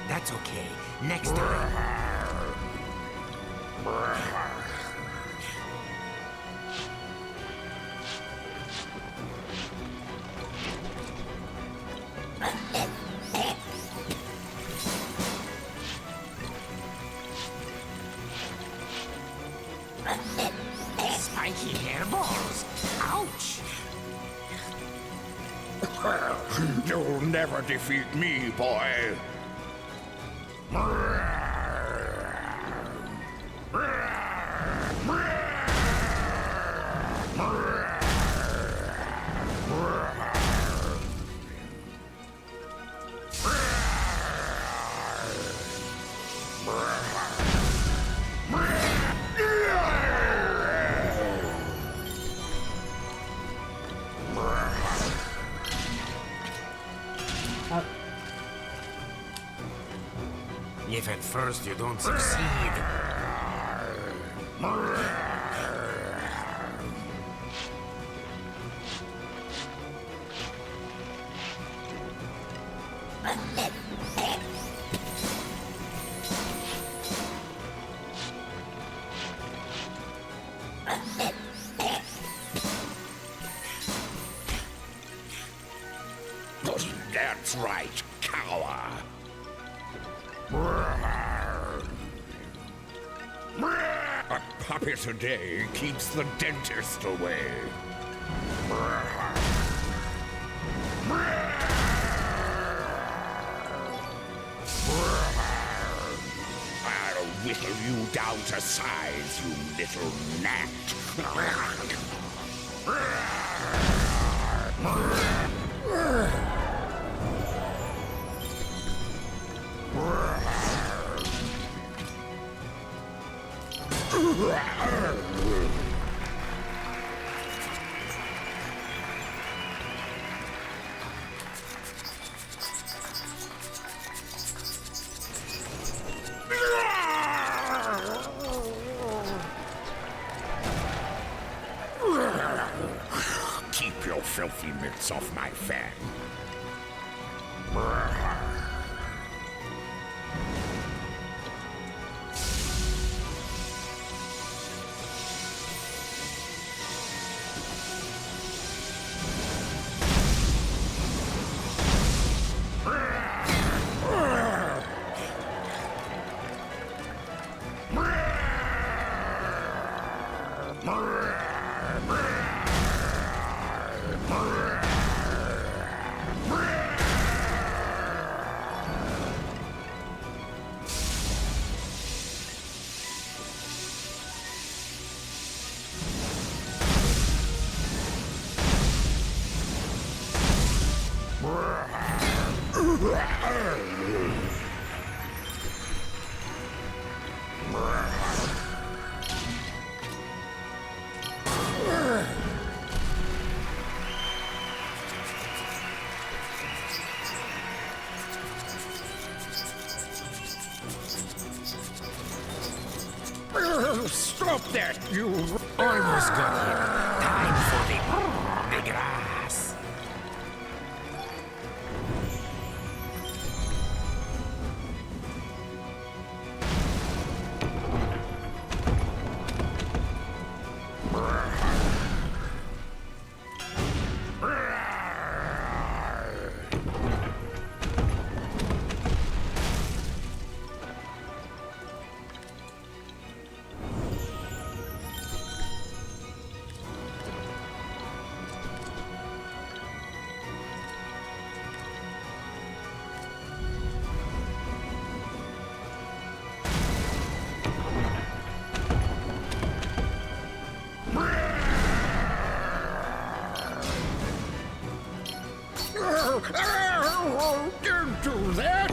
That's okay. Next time. Spiky hairballs. Ouch! You'll never defeat me, boy. If at first you don't succeed... That's right, cower. A puppy today keeps the dentist away. I'll whittle you down to size, you little gnat. Keep your filthy mitts off my fan. Stop that, you... Almost got here. Time for the grass. Don't do that!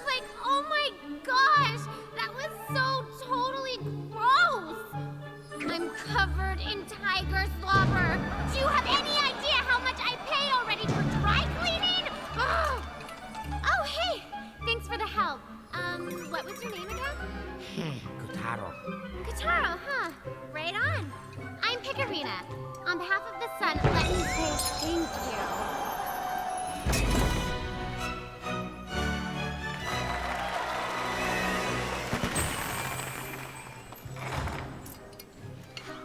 Like, oh my gosh, that was so totally gross. I'm covered in tiger slobber. Do you have any idea how much I pay already for dry cleaning? Ugh. Oh, hey, thanks for the help. What was your name again? Kotaro. Kataro, huh? Right on. I'm Picarina. On behalf of the sun, let me say thank you.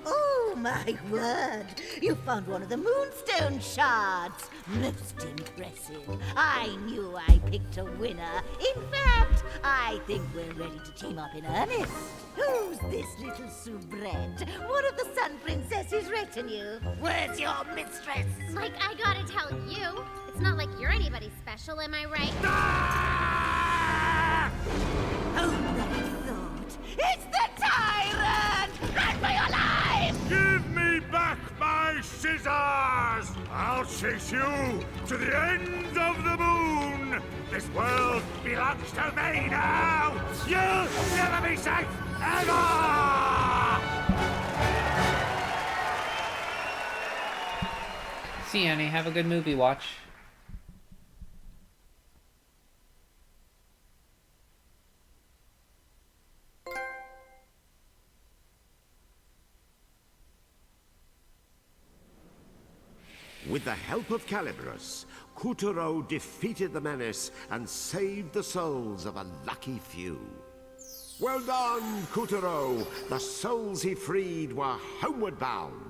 Oh, my word! You found one of the moonstone shards. Most impressive. I knew I picked a winner. In fact, I think we're ready to team up in earnest. Who's this little soubrette? One of the Sun Princess's retinue. Where's your mistress? Like, I gotta tell you, it's not like you're anybody special, am I right? Hold that thought. It's the tyrant! Run for your life! Give me back my scissors! I'll chase you to the ends of the moon! This world belongs to me now! You'll never be safe ever! See you, Annie. Have a good movie watch. With the help of Calibrus, Kuturo defeated the menace and saved the souls of a lucky few. Well done, Kuturo! The souls he freed were homeward bound.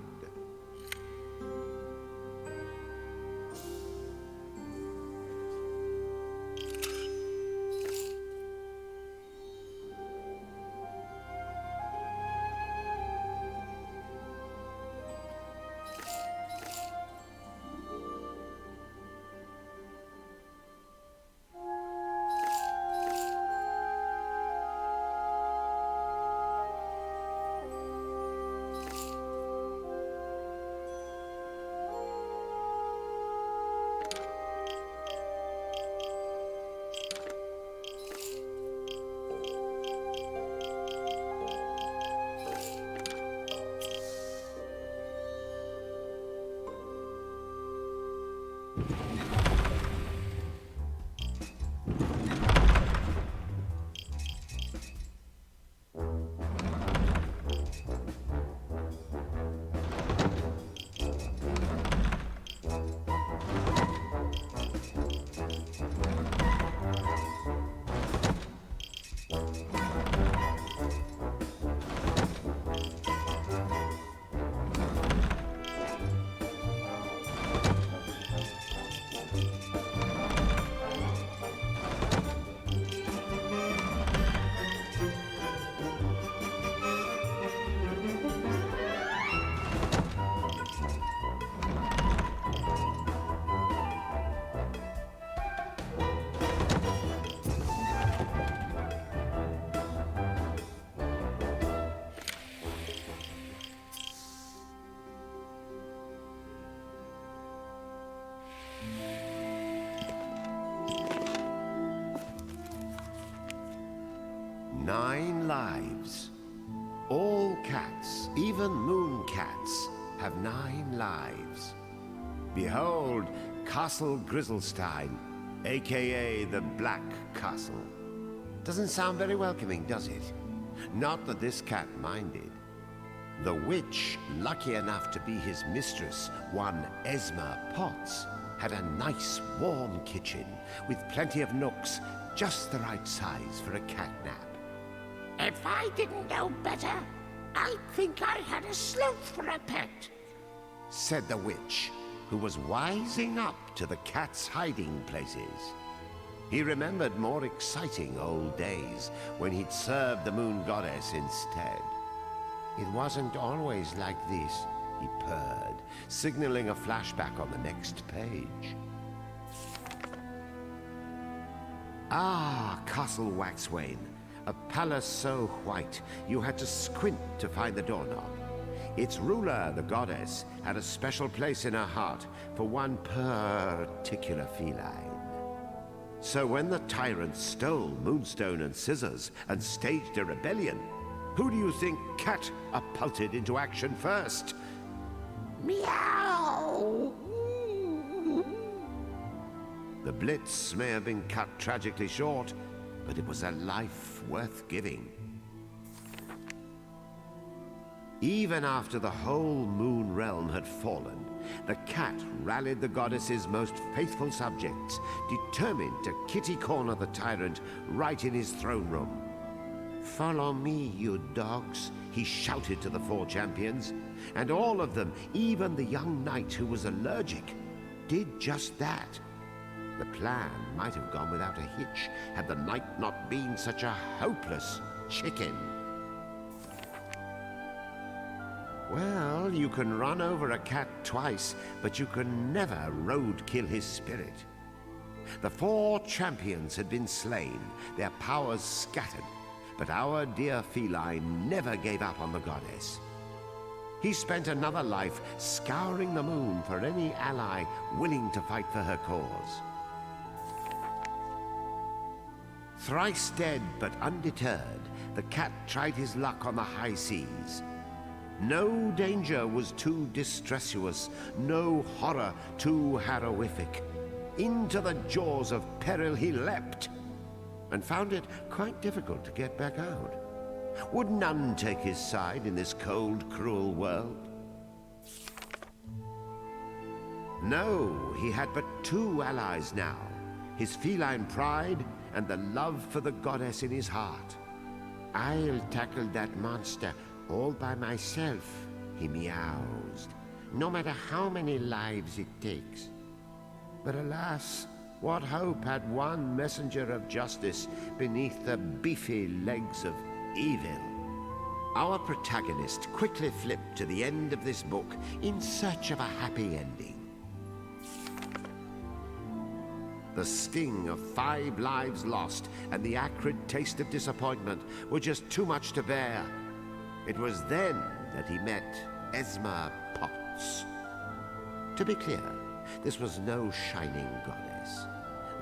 Nine lives. All cats, even moon cats, have 9 lives. Behold, Castle Grizzlestein, aka the Black Castle. Doesn't sound very welcoming, does it? Not that this cat minded. The witch, lucky enough to be his mistress, one Esma Potts, had a nice warm kitchen with plenty of nooks, just the right size for a cat nap. If I didn't know better, I'd think I had a sloth for a pet, said the witch, who was wising up to the cat's hiding places. He remembered more exciting old days when he'd served the moon goddess instead. It wasn't always like this, he purred, signaling a flashback on the next page. Ah, Castle Waxwain. A palace so white, you had to squint to find the doorknob. Its ruler, the goddess, had a special place in her heart for one particular feline. So when the tyrant stole Moonstone and Scissors and staged a rebellion, who do you think catapulted into action first? Meow! The blitz may have been cut tragically short, but it was a life worth giving. Even after the whole moon realm had fallen, the cat rallied the goddess's most faithful subjects, determined to kitty-corner the tyrant right in his throne room. "Follow me, you dogs," he shouted to the 4 champions, and all of them, even the young knight who was allergic, did just that. The plan might have gone without a hitch had the knight not been such a hopeless chicken. Well, you can run over a cat twice, but you can never roadkill his spirit. The 4 champions had been slain, their powers scattered, but our dear feline never gave up on the goddess. He spent another life scouring the moon for any ally willing to fight for her cause. Thrice dead but undeterred, the cat tried his luck on the high seas. No danger was too distressous, no horror too heroific. Into the jaws of peril he leapt, and found it quite difficult to get back out. Would none take his side in this cold, cruel world? No, he had but two allies now, his feline pride and the love for the goddess in his heart. "I'll tackle that monster all by myself," he meowsed, "no matter how many lives it takes." But alas, what hope had one messenger of justice beneath the beefy legs of evil? Our protagonist quickly flipped to the end of this book in search of a happy ending. The sting of 5 lives lost and the acrid taste of disappointment were just too much to bear. It was then that he met Esma Potts. To be clear, this was no shining goddess.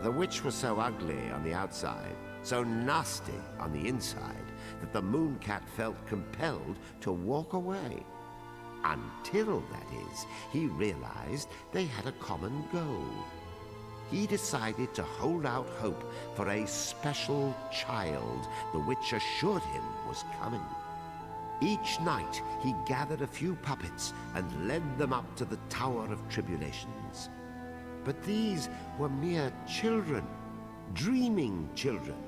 The witch was so ugly on the outside, so nasty on the inside, that the moon cat felt compelled to walk away. Until, that is, he realized they had a common goal. He decided to hold out hope for a special child the witch assured him was coming. Each night he gathered a few puppets and led them up to the Tower of Tribulations. But these were mere children, dreaming children.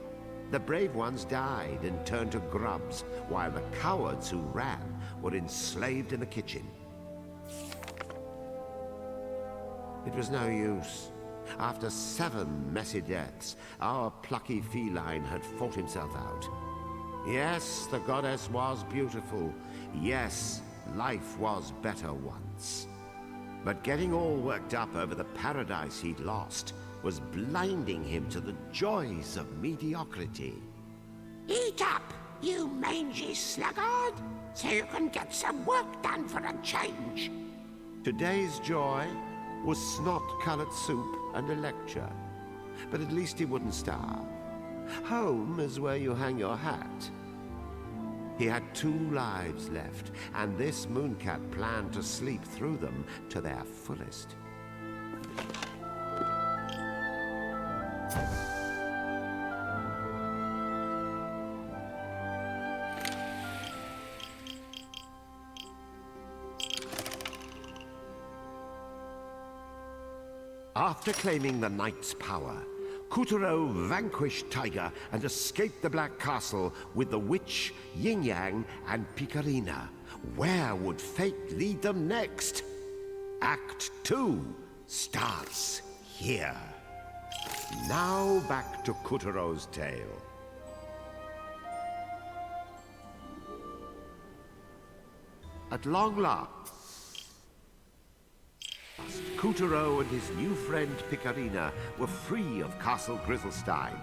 The brave ones died and turned to grubs, while the cowards who ran were enslaved in the kitchen. It was no use. After 7 messy deaths, our plucky feline had fought himself out. Yes, the goddess was beautiful. Yes, life was better once. But getting all worked up over the paradise he'd lost was blinding him to the joys of mediocrity. Eat up, you mangy sluggard, so you can get some work done for a change. Today's joy was snot-colored soup and a lecture. But at least he wouldn't starve. Home is where you hang your hat. He had 2 lives left, and this mooncat planned to sleep through them to their fullest. After claiming the knight's power, Kuturo vanquished Tiger and escaped the Black Castle with the witch, Yin-Yang, and Picarina. Where would fate lead them next? Act 2 starts here. Now back to Kuturo's tale. At long last, Kuturo and his new friend Picarina were free of Castle Grizzlestein,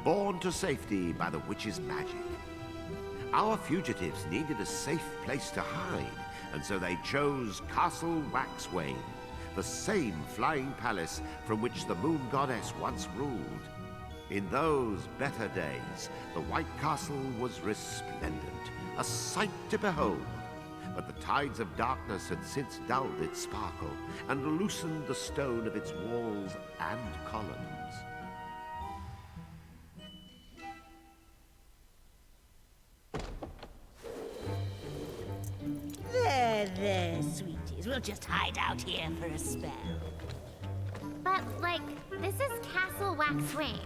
borne to safety by the witch's magic. Our fugitives needed a safe place to hide, and so they chose Castle Waxwayne, the same flying palace from which the moon goddess once ruled. In those better days, the White Castle was resplendent, a sight to behold. But the tides of darkness had since dulled its sparkle and loosened the stone of its walls and columns. There, sweeties. We'll just hide out here for a spell. But, like, this is Castle Waxwayne.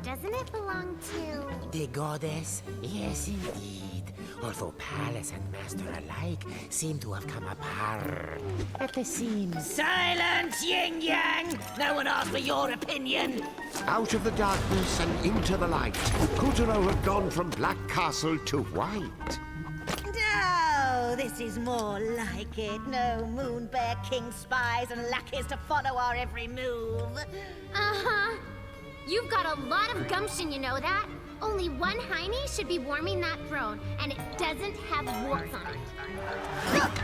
Doesn't it belong to... The goddess? Yes, indeed. Although palace and master alike seem to have come apart at the seams. Silence, Yin-Yang! No one asked for your opinion! Out of the darkness and into the light, Kuturo had gone from Black Castle to White. No, this is more like it. No Moon Bear King spies and lackeys to follow our every move. Uh-huh. You've got a lot of gumption, you know that? Only one hiney should be warming that throne, and it doesn't have warts on it. Look!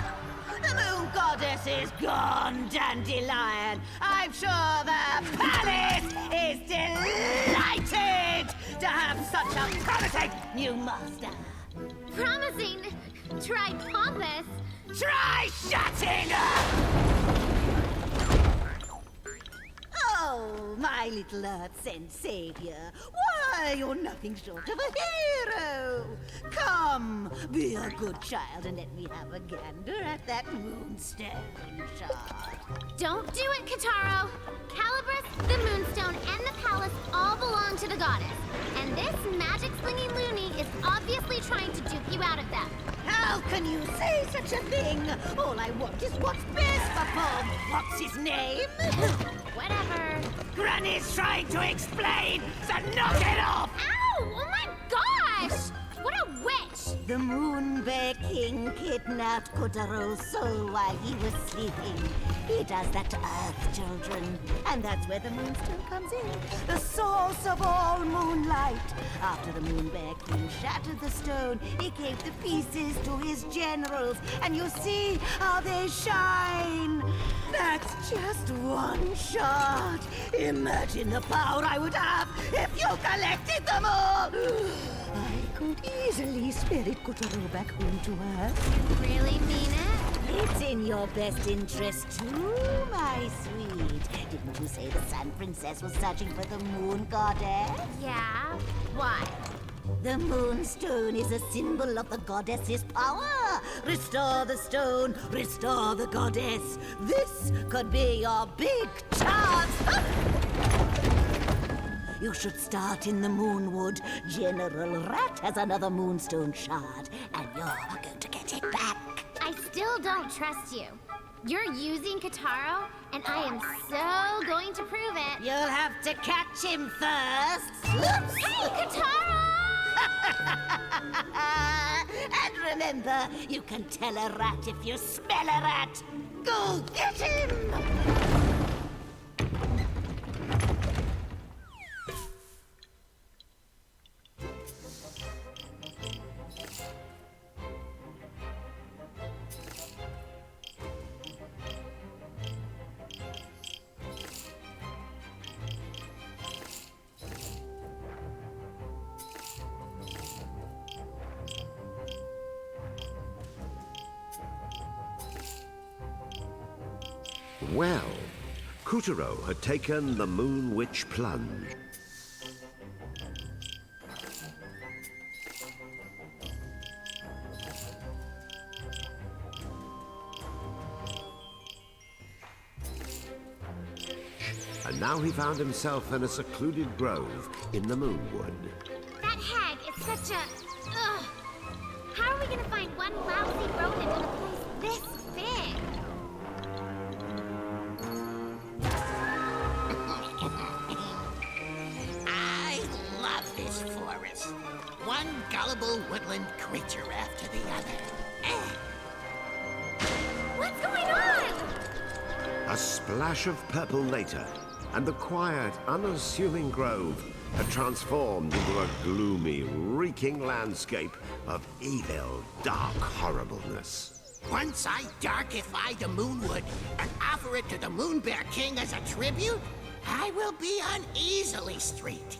The Moon Goddess is gone, Dandelion! I'm sure the palace is delighted to have such a promising new master. Promising. Try pompous. Try shutting up! Oh, my little Earth-sent savior. Why, you're nothing short of a hero. Come, be a good child and let me have a gander at that moonstone shard. Don't do it, Kataro. Calabrus, the Moonstone, and the palace all belong to the goddess. And this magic-slinging loony is obviously trying to dupe you out of them. How can you say such a thing? All I want is what's best for Pom. What's his name? Whatever. Granny's trying to explain, so knock it off! Ow! Oh my gosh! What a witch! The Moon Bear King kidnapped Kotaro's soul while he was sleeping. He does that to Earth children. And that's where the Moonstone comes in. The source of all moonlight. After the Moon Bear King shattered the stone, he gave the pieces to his generals. And you see how they shine. That's just one shot. Imagine the power I would have if you collected them all. I could easily spirit Kotaro back home to Earth. You really mean it? It's in your best interest too, my sweet. Didn't you say the Sun Princess was searching for the Moon Goddess? Yeah. Why? The Moonstone is a symbol of the goddess's power. Restore the stone, restore the goddess. This could be your big chance. You should start in the Moonwood. General Rat has another Moonstone shard, and you're going to get it back. I still don't trust you. You're using Kataro, and I am so going to prove it. You'll have to catch him first. Oops. Hey, Kataro! And remember, you can tell a rat if you smell a rat. Go get him! Well, Kotaro had taken the Moon Witch plunge. And now he found himself in a secluded grove in the Moonwood. That hag is such a... Ugh. How are we gonna find one lousy rodent in a place this big? I love this forest. One gullible woodland creature after the other. What's going on? A splash of purple later, and the quiet, unassuming grove had transformed into a gloomy, reeking landscape of evil, dark horribleness. Once I darkify the Moonwood and offer it to the Moon Bear King as a tribute, I will be on Easily Street.